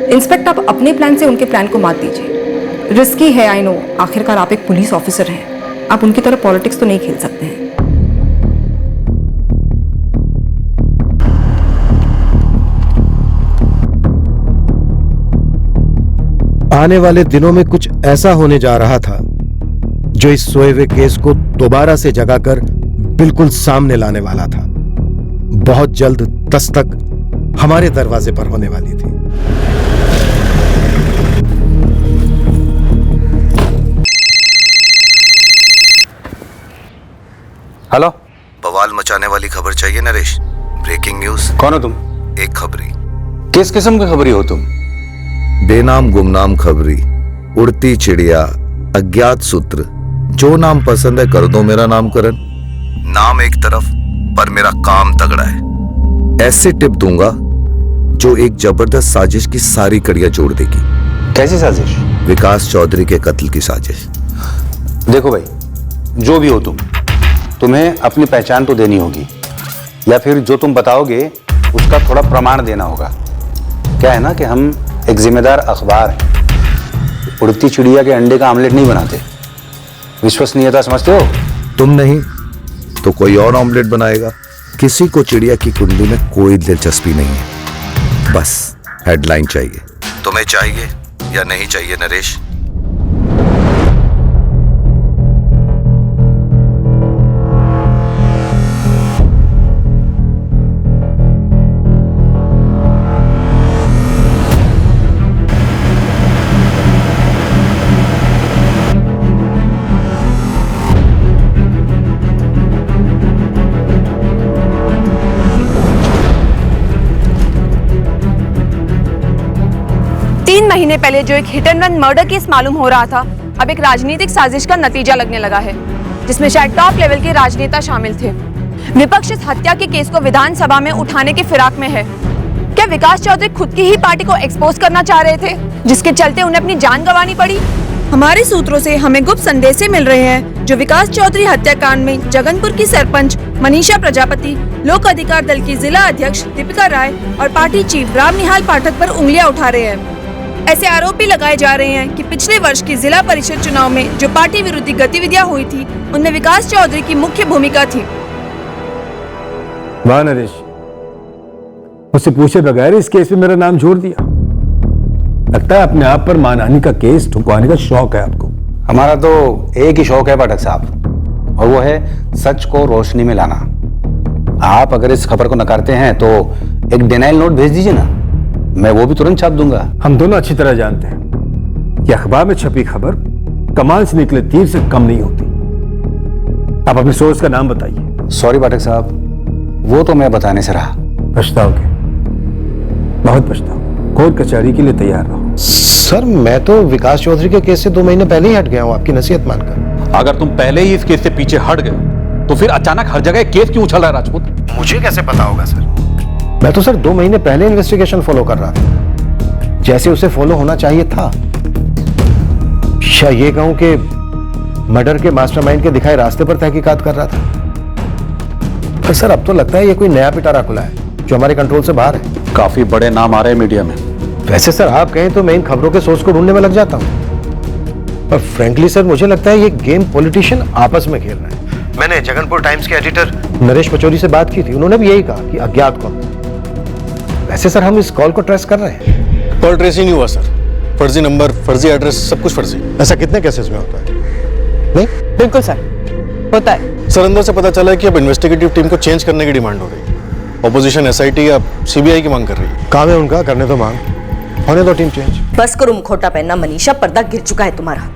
इंस्पेक्टर आप अपने प्लान से उनके प्लान को मात दीजिए। रिस्की है आई नो, आखिरकार आप एक पुलिस ऑफिसर हैं, आप उनकी तरह पॉलिटिक्स तो नहीं खेल सकते हैं। आने वाले दिनों में कुछ ऐसा होने जा रहा था जो इस सोए हुए केस को दोबारा से जगाकर बिल्कुल सामने लाने वाला था। बहुत जल्द दस्तक हमारे दरवाजे पर होने वाली थी। हेलो, बवाल मचाने वाली खबर चाहिए नरेश? Breaking news. कौन हो तुम? एक खबरी। किस किस्म की खबरी हो तुम? बेनाम गुमनाम खबरी, उड़ती चिड़िया, अज्ञात सूत्र, जो नाम पसंद है कर दो मेरा नामकरण। नाम एक तरफ पर मेरा काम तगड़ा है। ऐसे टिप दूंगा जो एक जबरदस्त साजिश की सारी कड़ियां जोड़ देगी। कैसी साजिश? विकास चौधरी के कत्ल की साजिश। देखो भाई, जो भी हो तुम्हें अपनी पहचान तो देनी होगी, या फिर जो तुम बताओगे उसका थोड़ा प्रमाण देना होगा। क्या है ना कि हम एक जिम्मेदार अखबार है, उड़ती चिड़िया के अंडे का आमलेट नहीं बनाते। विश्वसनीयता समझते हो? तुम नहीं तो कोई और ऑमलेट बनाएगा। किसी को चिड़िया की कुंडली में कोई दिलचस्पी नहीं है, बस हेडलाइन चाहिए। तुम्हें चाहिए या नहीं चाहिए नरेश? महीने पहले जो एक hit and run murder case मालूम हो रहा था, अब एक राजनीतिक साजिश का नतीजा लगने लगा है, जिसमें शायद टॉप लेवल के राजनेता शामिल थे। विपक्ष इस हत्या के केस को विधानसभा में उठाने की फिराक में है। क्या विकास चौधरी खुद की ही पार्टी को एक्सपोज करना चाह रहे थे, जिसके चलते उन्हें अपनी जान गंवानी पड़ी? हमारे सूत्रों से हमें गुप्त संदेश मिल रहे हैं जो विकास चौधरी हत्याकांड में जगनपुर की सरपंच मनीषा प्रजापति, लोक अधिकार दल की जिला अध्यक्ष दीपिका राय और पार्टी चीफ राम निहाल पाठक पर उंगलियां उठा रहे हैं। ऐसे आरोप भी लगाए जा रहे हैं कि पिछले वर्ष की जिला परिषद चुनाव में जो पार्टी विरोधी गतिविधियां हुई थी, उनमें विकास चौधरी की मुख्य भूमिका थी। वाह नरेश, मुझसे पूछे बगैर इस केस में मेरा नाम जोड़ दिया। लगता है अपने आप पर मानहानि का केस ठुकवाने का शौक है आपको। हमारा तो एक ही शौक है पाठक साहब, और वो है सच को रोशनी में लाना। आप अगर इस खबर को नकारते हैं तो एक डिनाइल नोट भेज दीजिए ना, मैं वो भी तुरंत छाप दूंगा। हम दोनों अच्छी तरह जानते हैं कि अखबार में छपी खबर कमान से निकले तीर से कम नहीं होती। आप अपने सोर्स का नाम बताइए। सॉरी पाठक साहब, वो तो मैं बताने से रहा। पछताओगे, बहुत पछताओगे। कोर्ट कचहरी के लिए तैयार रहो। सर, मैं तो विकास चौधरी के केस से 2 महीने पहले ही हट गया हूँ, आपकी नसीहत मानकर। अगर तुम पहले ही इस केस से पीछे हट गए तो फिर अचानक हर जगह केस क्यों उछल रहा है राजपूत? मुझे कैसे पता होगा सर? मैं तो सर 2 महीने पहले इन्वेस्टिगेशन फॉलो कर रहा था, जैसे उसे फॉलो होना चाहिए था। या ये कहूं कि मर्डर के मास्टरमाइंड के दिखाए रास्ते पर तहकीकात कर रहा था। पर सर अब तो लगता है ये कोई नया पिटारा खुला है जो हमारे कंट्रोल से बाहर है। काफी बड़े नाम आ रहे हैं मीडिया में। वैसे सर आप कहें तो मैं इन खबरों के सोर्स को ढूंढने में लग जाता हूं, पर फ्रेंकली सर मुझे लगता है ये गेम पॉलिटिशियन आपस में खेल रहे हैं। मैंने जगनपुर टाइम्स के एडिटर नरेश पचौरी से बात की थी, उन्होंने भी यही कहा कि अज्ञात कौन। वैसे सर हम इस कॉल को ट्रेस कर रहे हैं। कॉल ट्रेस ही नहीं हुआ सर, फर्जी नंबर, फर्जी एड्रेस, सब कुछ फर्जी। ऐसा कितने केसेस में होता है? नहीं बिल्कुल सर, होता है। सर अंदर से पता चला है कि अब इन्वेस्टिगेटिव टीम को चेंज करने की डिमांड हो रही है। ऑपोजिशन एसआईटी या सीबीआई की मांग कर रही है। काम है उनका, करने दो मांग, होने दो टीम चेंज। बस करो मुखौटा पहनना मनीषा, पर्दा गिर चुका है तुम्हारा।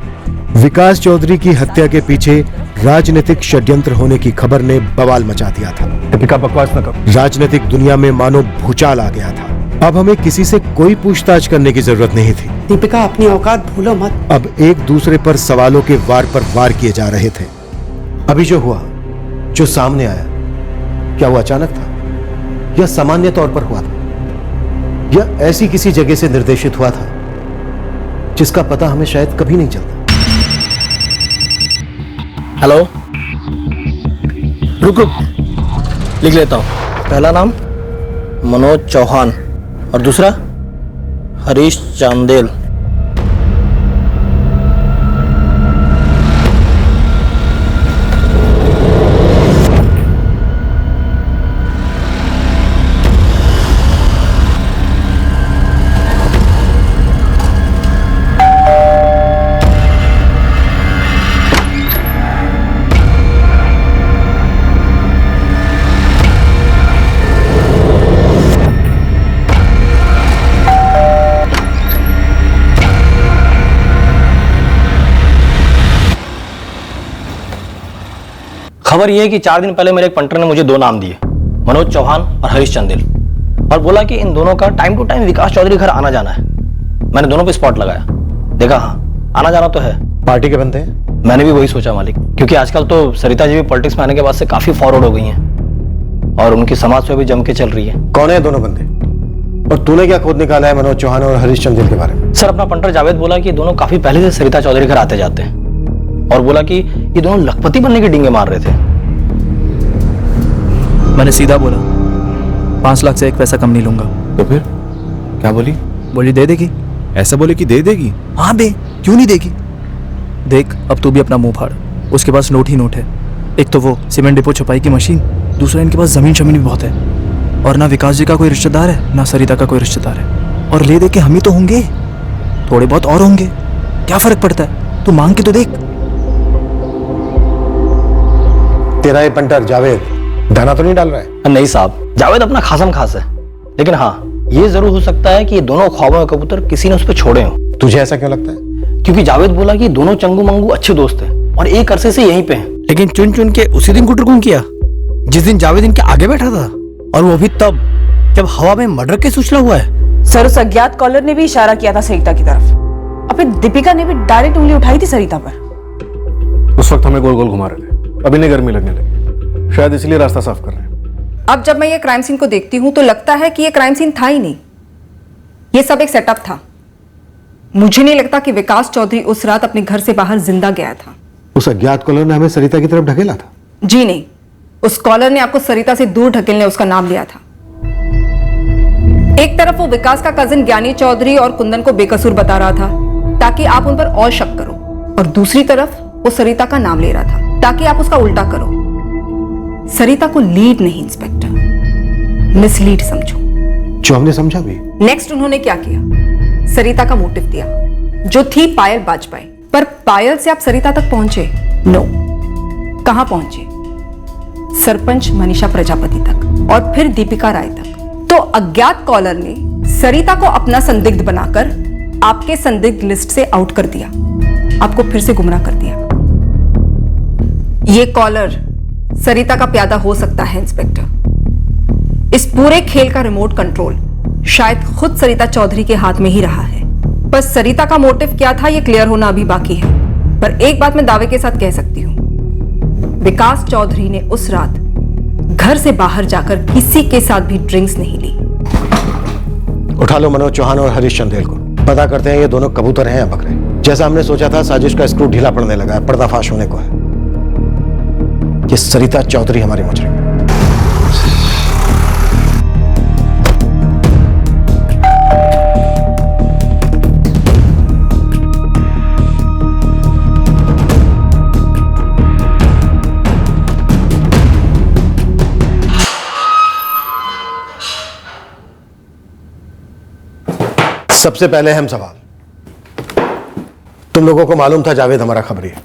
विकास चौधरी की हत्या के पीछे राजनीतिक षड्यंत्र होने की खबर ने बवाल मचा दिया था। दीपिका बकवास न करो। राजनीतिक दुनिया में मानो भूचाल आ गया था। अब हमें किसी से कोई पूछताछ करने की जरूरत नहीं थी। दीपिका अपनी औकात भूलो मत। अब एक दूसरे पर सवालों के वार पर वार किए जा रहे थे। अभी जो हुआ, जो सामने आया, क्या वो अचानक था या सामान्य तौर पर हुआ था, या ऐसी किसी जगह से निर्देशित हुआ था जिसका पता हमें शायद कभी नहीं चलता। हेलो, रुक रुक, लिख लेता हूँ। पहला नाम मनोज चौहान और दूसरा हरीश चांदेल। खबर यह है कि 4 दिन पहले मेरे एक पंटर ने मुझे 2 नाम दिए, मनोज चौहान और हरीश चंदेल, और बोला कि इन दोनों का टाइम टू टाइम विकास चौधरी घर आना जाना है। मैंने दोनों पे स्पॉट लगाया, देखा हाँ आना जाना तो है। पार्टी के बनते हैं? मैंने भी वही सोचा मालिक, क्योंकि आजकल तो सरिता जी भी पॉलिटिक्स में आने के बाद से काफी फॉरवर्ड हो गई हैं और उनकी समाज पे भी जम के चल रही है। कौन है दोनों बंदे? और तूने क्या खुद निकाला है मनोज चौहान और हरीश चंदेल के बारे में? सर, अपना पंटर जावेद बोला कि दोनों काफी पहले से सरिता चौधरी घर आते जाते हैं और बोला कि ये दोनों लखपति बनने के डींगे मार रहे थे। मैंने सीधा बोला 5 लाख से 1 पैसा कम नहीं लूंगा। तो फिर क्या बोली? बोली दे देगी। ऐसा बोले कि दे देगी? हाँ बे, क्यों नहीं देगी? देख अब तू भी अपना मुंह फाड़, उसके पास नोट ही नोट है। एक तो वो सीमेंट डिपो छपाई की मशीन, दूसरा इनके पास जमीन शमीन भी बहुत है, और ना विकास जी का कोई रिश्तेदार है ना सरिता का कोई रिश्तेदार है, और ले दे के हम ही तो होंगे, थोड़े बहुत और होंगे, क्या फर्क पड़ता है? तू मांग के तो देख। तेरा ये पंटर जावेद दाना तो नहीं डाल रहा है? नहीं साहब, जावेद अपना खासम खास है, लेकिन हाँ ये जरूर हो सकता है कि ये दोनों ख्वाबों के कबूतर किसी ने उस पर छोड़े हो। तुझे ऐसा क्यों लगता है? क्योंकि जावेद बोला कि दोनों चंगू मंगू अच्छे दोस्त हैं और एक अरसे से यहीं पे हैं। लेकिन चुन चुन के उसी दिन कुटरकुन किया जिस दिन जावेद इनके आगे बैठा था, और वो भी तब जब हवा में मर्डर केस उछला हुआ है। सर, उस अज्ञात कॉलर ने भी इशारा किया था सरिता की तरफ, और फिर दीपिका ने भी डायरेक्ट उंगली उठाई थी सरिता पर। उस वक्त हमें गोल गोल घुमा रहे थे, अभी नहीं गर्मी लगने लगी, शायद इसलिए रास्ता साफ कर रहे हैं। अब जब मैं ये क्राइम सीन को देखती हूं तो लगता है कि ये क्राइम सीन था ही नहीं, ये सब एक सेटअप था। मुझे नहीं लगता कि विकास चौधरी उस रात अपने घर से बाहर जिंदा गया था। उस अज्ञात कॉलर ने हमें सरिता की तरफ ढकेला था? जी नहीं, उस कॉलर ने आपको सरिता से दूर ढकेलने उसका नाम लिया था। एक तरफ वो विकास का कजिन ज्ञानी चौधरी और कुंदन को बेकसूर बता रहा था ताकि आप उन पर और शक करो, और दूसरी तरफ वो सरिता का नाम ले रहा था ताकि आप उसका उल्टा करो। सरिता को लीड नहीं इंस्पेक्टर, मिसलीड समझो। जो हमने समझा भी। नेक्स्ट उन्होंने क्या किया? सरिता का मोटिव दिया जो थी पायल बाजपेयी, पर पायल से आप सरिता तक पहुंचे? नो। कहां पहुंचे? सरपंच मनीषा प्रजापति तक और फिर दीपिका राय तक। तो अज्ञात कॉलर ने सरिता को अपना संदिग्ध बनाकर आपके संदिग्ध लिस्ट से आउट कर दिया, आपको फिर से गुमराह कर दिया। यह कॉलर सरिता का प्यादा हो सकता है इंस्पेक्टर। इस पूरे खेल का रिमोट कंट्रोल शायद खुद सरिता चौधरी के हाथ में ही रहा है। बस सरिता का मोटिव क्या था यह क्लियर होना अभी बाकी है, पर एक बात मैं दावे के साथ कह सकती हूं, विकास चौधरी ने उस रात घर से बाहर जाकर किसी के साथ भी ड्रिंक्स नहीं ली। उठा लो मनोज चौहान और हरीश चंदेल को, पता करते हैं ये दोनों कबूतर हैं या बकरे। जैसा हमने सोचा था साजिश का स्क्रू ढीला पड़ने लगा है, पर्दाफाश होने को है। ये सरिता चौधरी हमारी मुजरिम है। सबसे पहले अहम सवाल, तुम लोगों को मालूम था जावेद हमारा खबरी है,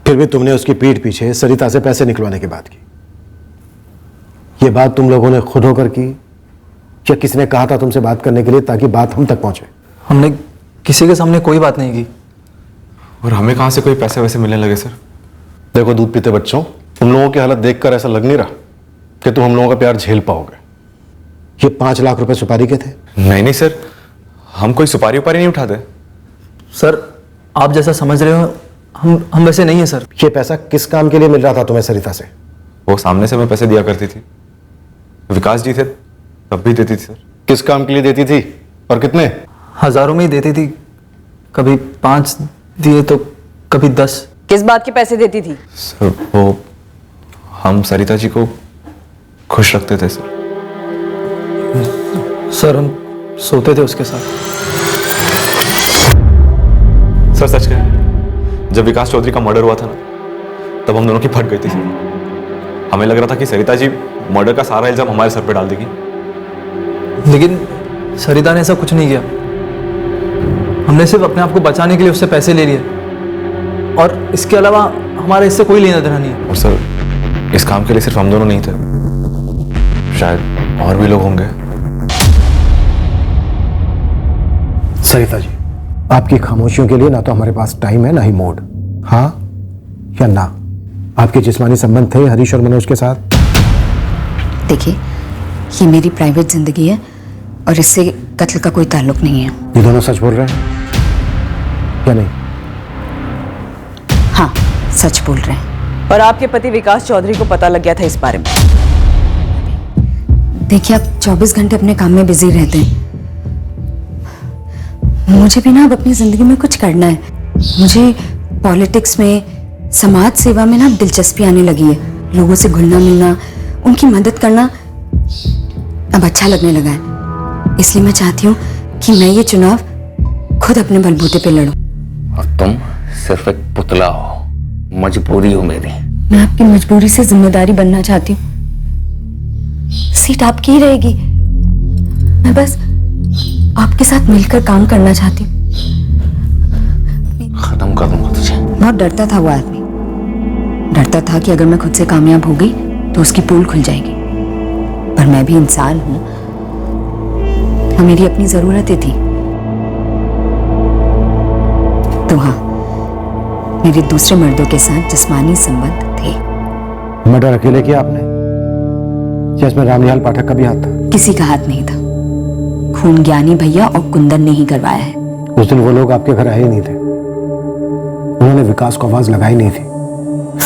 फिर भी तुमने उसकी पीठ पीछे सरिता से पैसे निकलवाने की बात की। यह बात तुम लोगों ने खुद होकर की या किसी ने कहा था तुमसे बात करने के लिए ताकि बात हम तक पहुंचे? हमने किसी के सामने कोई बात नहीं की। और हमें कहां से कोई पैसे वैसे मिलने लगे सर? देखो दूध पीते बच्चों, तुम लोगों की हालत देखकर ऐसा लग नहीं रहा कि तुम हम लोगों का प्यार झेल पाओगे। ये 5 लाख रुपए सुपारी के थे? नहीं सर, हम कोई सुपारी उपारी नहीं उठाते सर। आप जैसा समझ रहे हो हम वैसे नहीं है सर। ये पैसा किस काम के लिए मिल रहा था तुम्हें सरिता से? वो सामने से मैं पैसे दिया करती थी, विकास जी थे तब भी देती थी सर। किस काम के लिए देती थी और कितने? हजारों में ही देती थी, कभी 5 दिए तो कभी 10। किस बात के पैसे देती थी? सर वो हम सरिता जी को खुश रखते थे सर। सर हम सोते थे उसके साथ। सर सच कहें, जब विकास चौधरी का मर्डर हुआ था ना, तब हम दोनों की फट गई थी सर। हमें लग रहा था कि सरिता जी मर्डर का सारा इल्जाम हमारे सर पे डाल देगी, लेकिन सरिता ने ऐसा कुछ नहीं किया। हमने सिर्फ अपने आप को बचाने के लिए उससे पैसे ले लिए, और इसके अलावा हमारा इससे कोई लेना देना नहीं है। और सर इस काम के लिए सिर्फ हम दोनों नहीं थे, शायद और भी लोग होंगे। सरिता जी, आपकी खामोशियों के लिए ना तो हमारे पास टाइम है ना ही मूड। हाँ या ना? आपके जिस्मानी संबंध थे हरीश और मनोज के साथ? देखिए, ये मेरी प्राइवेट जिंदगी है और इससे कत्ल का कोई ताल्लुक नहीं है। ये दोनों सच बोल रहे हैं या नहीं? हाँ, सच बोल रहे हैं। और आपके पति विकास चौधरी को पता लग गया था इस बारे में? देखिए, आप 24 घंटे अपने काम में बिजी रहते हैं। मुझे भी ना अब अपनी जिंदगी में कुछ करना है। मुझे पॉलिटिक्स में, समाज सेवा में ना दिलचस्पी आने लगी है। लोगों से घुलना मिलना, उनकी मदद करना अब अच्छा लगने लगा है। इसलिए मैं चाहती हूँ कि मैं ये चुनाव खुद अपने बलबूते पे लड़ूं। और तुम सिर्फ एक पुतला हो, मजबूरी हो मेरी। मैं आपकी मजबूरी से जिम्मेदारी बनना चाहती हूँ। सीट आपकी ही रहेगी। मैं बस आपके साथ मिलकर काम करना चाहती हूँ। खत्म कर दूंगा तुझे। बहुत डरता था वो आदमी। डरता था कि अगर मैं खुद से कामयाब हो गई तो उसकी पोल खुल जाएगी। पर मैं भी इंसान हूं और मेरी अपनी जरूरतें थी। तो हाँ, मेरे दूसरे मर्दों के साथ जिस्मानी संबंध थे। मर्डर अकेले किया आपने या इसमें रामनिहाल पाठक का भी हाथ था? किसी का हाथ नहीं था। खून ज्ञानी भैया और कुंदन ने ही करवाया है। उस दिन वो लोग आपके घर आए ही नहीं थे। उन्होंने विकास को आवाज लगाई नहीं थी।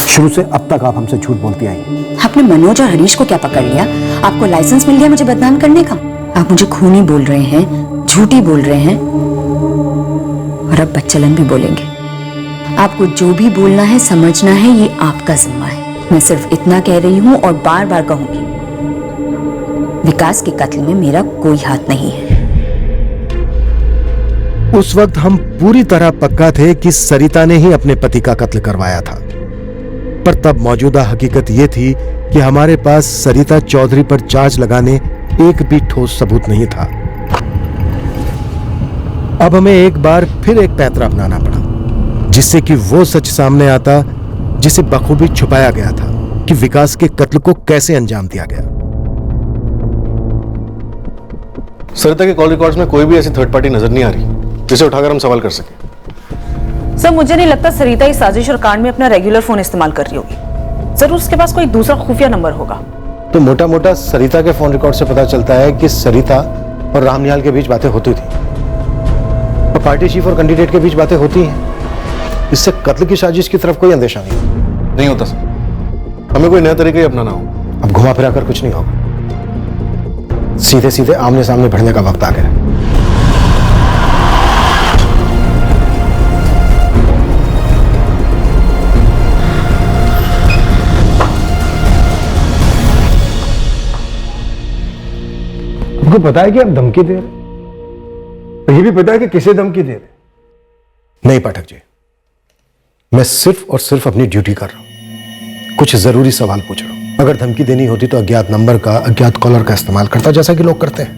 शुरू से अब तक आप हमसे झूठ बोलती आई। आपने मनोज और हरीश को क्या पकड़ लिया? आपको लाइसेंस मिल गया मुझे बदनाम करने का? आप मुझे खूनी बोल रहे हैं, झूठी बोल रहे हैं और अब बच्चलन भी बोलेंगे। आपको जो भी बोलना है, समझना है, ये आपका जिम्मा है। मैं सिर्फ इतना कह रही हूँ और बार बार कहूंगी, विकास के कत्ल में मेरा कोई हाथ नहीं है। उस वक्त हम पूरी तरह पक्का थे कि सरिता ने ही अपने पति का कत्ल करवाया था। पर तब मौजूदा हकीकत यह थी कि हमारे पास सरिता चौधरी पर चार्ज लगाने एक भी ठोस सबूत नहीं था। अब हमें एक बार फिर एक पैंतरा अपनाना पड़ा, जिससे कि वो सच सामने आता जिसे बखूबी छुपाया गया था कि विकास के कत्ल को कैसे अंजाम दिया गया। सरिता के कॉल रिकॉर्ड्स में कोई भी ऐसी थर्ड पार्टी नजर नहीं आ रही जिसे उठाकर हम सवाल कर सके। सर, मुझे नहीं लगता सरिता इस साजिश और कांड में अपना रेगुलर फोन इस्तेमाल कर रही होगी। जरूर उसके पास कोई दूसरा खुफिया नंबर होगा। तो मोटा मोटा सरिता के फोन रिकॉर्ड से पता चलता है कि सरिता और रामनिहाल के बीच बातें होती थी और पार्टी चीफ और कैंडिडेट के बीच बातें होती हैं। इससे कत्ल की साजिश की तरफ कोई अंदेशा नहीं होता सर। हमें कोई नया तरीका ही अपनाना होगा। अब घुमा फिरा कर कुछ नहीं होगा। सीधे सीधे आमने सामने भिड़ने का वक्त आ गया। आपको पता है कि आप धमकी दे रहे हैं, और ये भी पता है कि किसे धमकी दे रहे? नहीं पाठक जी, मैं सिर्फ और सिर्फ अपनी ड्यूटी कर रहा हूं। कुछ जरूरी सवाल पूछ रहा हूं। अगर धमकी देनी होती तो अज्ञात नंबर का, अज्ञात कॉलर का इस्तेमाल करता, जैसा कि लोग करते हैं।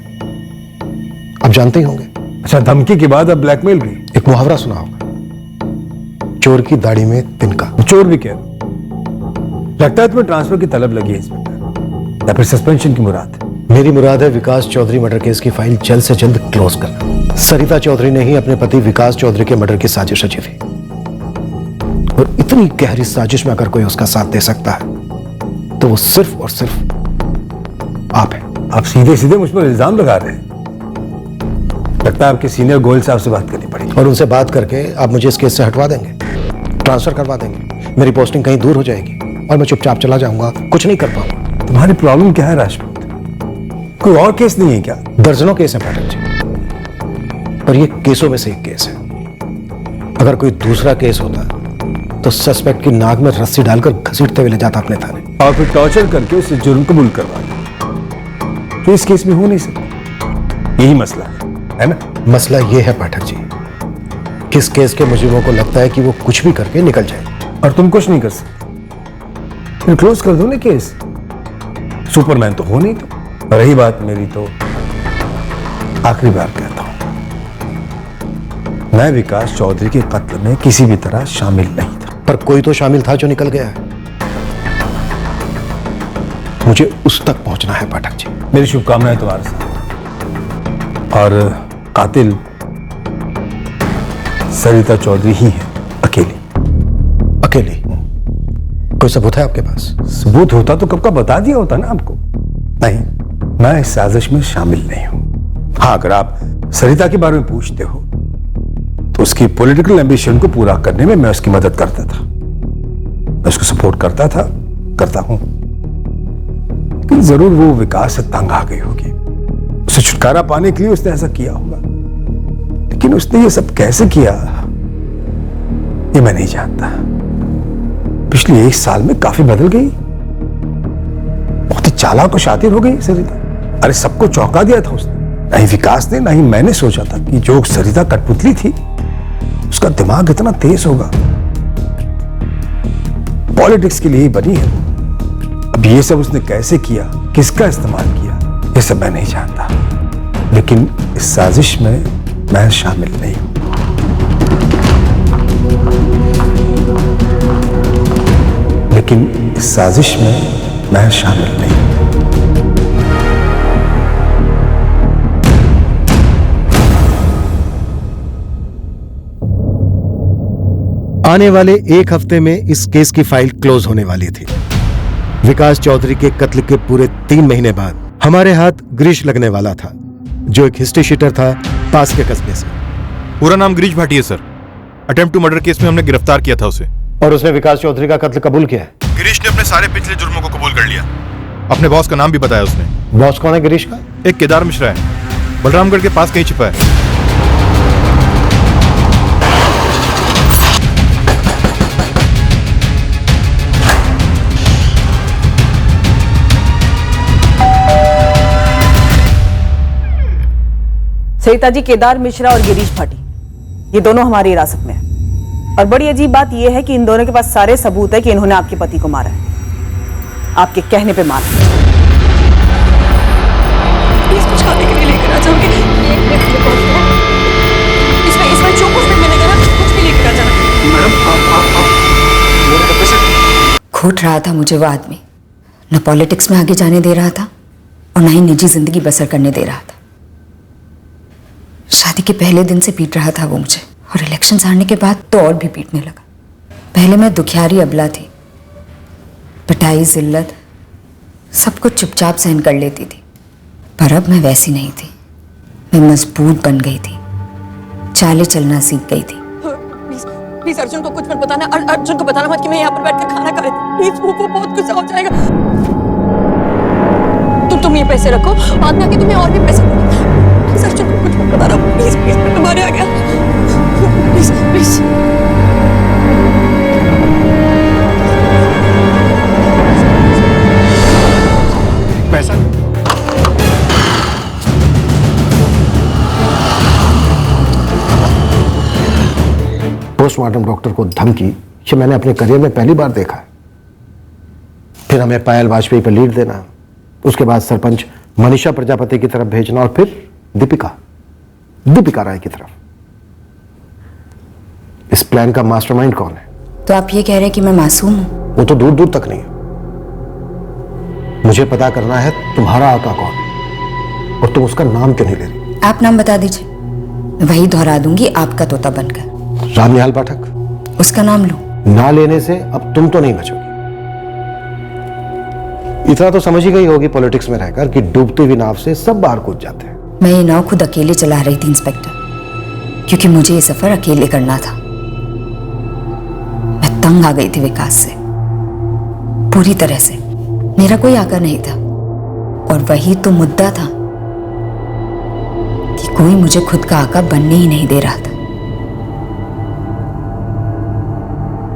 आप जानते ही होंगे। अच्छा, धमकी के बाद अब ब्लैकमेल भी? एक मुहावरा सुना होगा, चोर की दाढ़ी में तिनका। चोर भी कह लगता है तुम्हें ट्रांसफर की तलब लगी है इंस्पेक्टर, या फिर सस्पेंशन की मुराद? मेरी मुराद है विकास चौधरी मर्डर केस की फाइल जल्द से जल्द क्लोज करना। सरिता चौधरी ने ही अपने पति विकास चौधरी के मर्डर की साजिश रची थी, और इतनी गहरी साजिश में अगर कोई उसका साथ दे सकता है तो वो सिर्फ और सिर्फ आप हैं। आप सीधे सीधे मुझ पर इल्जाम लगा रहे हैं। लगता है आपके सीनियर गोयल साहब से बात करनी पड़ेगी। और उनसे बात करके आप मुझे इस केस से हटवा देंगे, ट्रांसफर करवा देंगे। मेरी पोस्टिंग कहीं दूर हो जाएगी और मैं चुपचाप चला जाऊंगा, कुछ नहीं कर पाऊंगा। तुम्हारी प्रॉब्लम क्या है राजपूत? कोई और केस नहीं है क्या? दर्जनों केस है पाठक जी, पर ये केसों में से एक केस है। अगर कोई दूसरा केस होता तो सस्पेक्ट की नाक में रस्सी डालकर घसीटते हुए ले जाता अपने थाने, और फिर टॉर्चर करके उसे जुर्म कबूल करवा। तो इस केस में हो नहीं सकता। यही मसला है ना? मसला ये है पाठक जी, किस केस के मुजरिमों को लगता है कि वो कुछ भी करके निकल जाए, और तुम कुछ नहीं कर सकते। फिर क्लोज कर दो ना केस। सुपरमैन तो हो नहीं तुम। रही बात मेरी, तो आखिरी बार कहता हूं, मैं विकास चौधरी के कत्ल में किसी भी तरह शामिल नहीं था। पर कोई तो शामिल था जो निकल गया है। मुझे उस तक पहुंचना है पाठक जी। मेरी शुभकामनाएं तुम्हारे साथ। और कातिल सरिता चौधरी ही है, अकेली। अकेली? कोई सबूत है आपके पास? सबूत होता तो कब का बता दिया होता ना आपको। नहीं, मैं इस साजिश में शामिल नहीं हूं। हाँ, अगर आप सरिता के बारे में पूछते हो तो उसकी पॉलिटिकल एम्बिशन को पूरा करने में मैं उसकी मदद करता था, मैं उसको सपोर्ट करता था, करता हूं। लेकिन जरूर वो विकास से तंग आ गई होगी, उसे छुटकारा पाने के लिए उसने ऐसा किया होगा। लेकिन उसने ये सब कैसे किया ये मैं नहीं जानता। पिछले 1 साल में काफी बदल गई, बहुत ही चालाक और शातिर हो गई सरिता। अरे सबको चौंका दिया था उसने। नहीं विकास ने, नहीं मैंने सोचा था कि जो सरिता कठपुतली थी उसका दिमाग इतना तेज होगा। पॉलिटिक्स के लिए ही बनी है। अब ये सब उसने कैसे किया, किसका इस्तेमाल किया, ये सब मैं नहीं जानता। लेकिन इस साजिश में मैं शामिल नहीं हूं। लेकिन इस साजिश में मैं शामिल नहीं हूं। आने वाले 1 हफ्ते में इस केस की फाइल क्लोज होने वाली थी। विकास चौधरी के कत्ल के पूरे 3 महीने बाद हमारे हाथ ग्रीश लगने वाला था, जो एक हिस्ट्री शीटर था पास के कस्बे से। पूरा नाम गिरीश भाटी है sir. Attempt to murder case में हमने गिरफ्तार किया था उसे। और उसने विकास चौधरी का कत्ल कबूल किया है। गिरीश ने अपने सारे पिछले जुर्मों को कबूल कर लिया। अपने बॉस का नाम भी बताया उसने। बॉस कौन है गिरीश का? एक केदार मिश्रा है, बलरामगढ़ के पास कहीं छिपा है। सरिता जी, केदार मिश्रा और गिरीश भाटी ये दोनों हमारी हिरासत में है। और बड़ी अजीब बात यह है कि इन दोनों के पास सारे सबूत है कि इन्होंने आपके पति को मारा है, आपके कहने पे मारा है। इसको शादी के लिए लेकर आ जाओगे? इसमें जो कुछ भी मिलेगा ना, कुछ भी लेकर आ जाना। मैडम घूट रहा था मुझे वो आदमी। न पॉलिटिक्स में आगे जाने दे रहा था और न ही निजी जिंदगी बसर करने दे रहा था। शादी के पहले दिन से पीट रहा था वो मुझे, और इलेक्शन हारने के बाद तो और भी पीटने लगा। पहले मैं दुखियारी अबला थी, पिटाई जिल्लत सब कुछ चुपचाप सहन कर लेती थी, पर अब मैं वैसी नहीं थी। मैं मजबूत बन गई थी, चाले चलना सीख गई थी। प्लीज अर्जुन को कुछ मत बताना। अर्जुन को बताना मत कि मैं यहाँ पर बैठकर खाना खा रही थी। प्लीज वो बहुत गुस्सा हो जाएगा। तुम ये पैसे रखो, बाद में आके तुम्हें और भी पैसे दूंगी। प्लीज अर्जुन को कुछ मत बताना। प्लीज प्लीज, मैं तुम्हारे आ गया। Please please. पैसा पोस्टमार्टम डॉक्टर को धमकी, ये मैंने अपने करियर में पहली बार देखा है। फिर हमें पायल वाजपेयी पर लीड देना, उसके बाद सरपंच मनीषा प्रजापति की तरफ भेजना, और फिर दीपिका राय की तरफ। इस प्लान का मास्टरमाइंड कौन है? तो आप ये कह रहे हैं कि मैं मासूम हूं? वो तो दूर दूर तक नहीं है। मुझे पता करना है तुम्हारा आका कौन है, और तुम उसका नाम क्यों नहीं ले रही? आप नाम बता दीजिए, मैं वही दोहरा दूंगी आपका तोता बनकर। रामनिहाल पाठक। उसका नाम लो। ना लेने से अब तुम तो नहीं बचोगी। इतना तो समझ ही गई होगी पॉलिटिक्स में रहकर कि डूबती हुई नाव से सब बाहर कूद जाते हैं। मैं ये नाव खुद अकेले चला रही थी इंस्पेक्टर, क्योंकि मुझे ये सफर अकेले करना था। मैं तंग आ गई थी विकास से पूरी तरह से। मेरा कोई आका नहीं था, और वही तो मुद्दा था कि कोई मुझे खुद का आका बनने ही नहीं दे रहा था।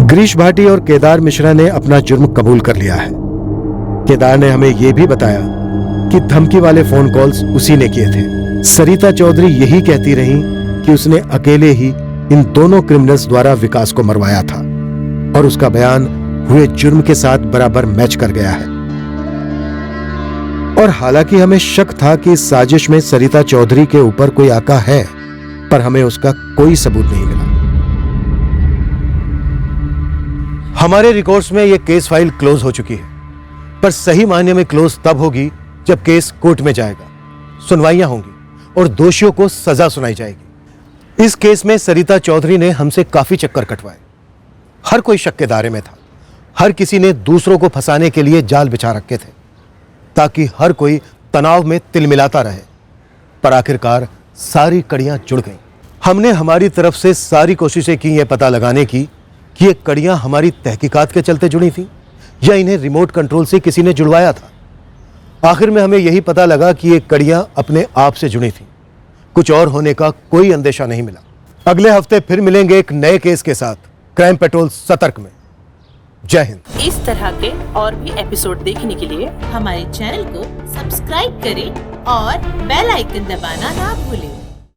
गिरीश भाटी और केदार मिश्रा ने अपना जुर्म कबूल कर लिया है। केदार ने हमें यह भी बताया कि धमकी वाले फोन कॉल्स उसी ने किए थे। सरिता चौधरी यही कहती रही कि उसने अकेले ही इन दोनों क्रिमिनल्स द्वारा विकास को मरवाया था, और उसका बयान हुए जुर्म के साथ बराबर मैच कर गया है। और हालांकि हमें शक था कि इस साजिश में सरिता चौधरी के ऊपर कोई आका है, पर हमें उसका कोई सबूत नहीं मिला। हमारे रिकॉर्ड्स में यह केस फाइल क्लोज हो चुकी है, पर सही मायने में क्लोज तब होगी जब केस कोर्ट में जाएगा, सुनवाइयां होंगी और दोषियों को सजा सुनाई जाएगी। इस केस में सरिता चौधरी ने हमसे काफी चक्कर कटवाए। हर कोई शक के दायरे में था, हर किसी ने दूसरों को फंसाने के लिए जाल बिछा रखे थे ताकि हर कोई तनाव में तिलमिलाता रहे। पर आखिरकार सारी कड़ियां जुड़ गईं। हमने हमारी तरफ से सारी कोशिशें की यह पता लगाने की कि ये कड़ियां हमारी तहकीकात के चलते जुड़ी थीं या इन्हें रिमोट कंट्रोल से किसी ने जुड़वाया था। आखिर में हमें यही पता लगा कि ये कड़ियां अपने आप से जुड़ी थीं। कुछ और होने का कोई अंदेशा नहीं मिला। अगले हफ्ते फिर मिलेंगे एक नए केस के साथ क्राइम पेट्रोल सतर्क में। जय हिंद। इस तरह के और भी एपिसोड देखने के लिए हमारे चैनल को सब्सक्राइब करें और बेल आइकन दबाना ना भूलें।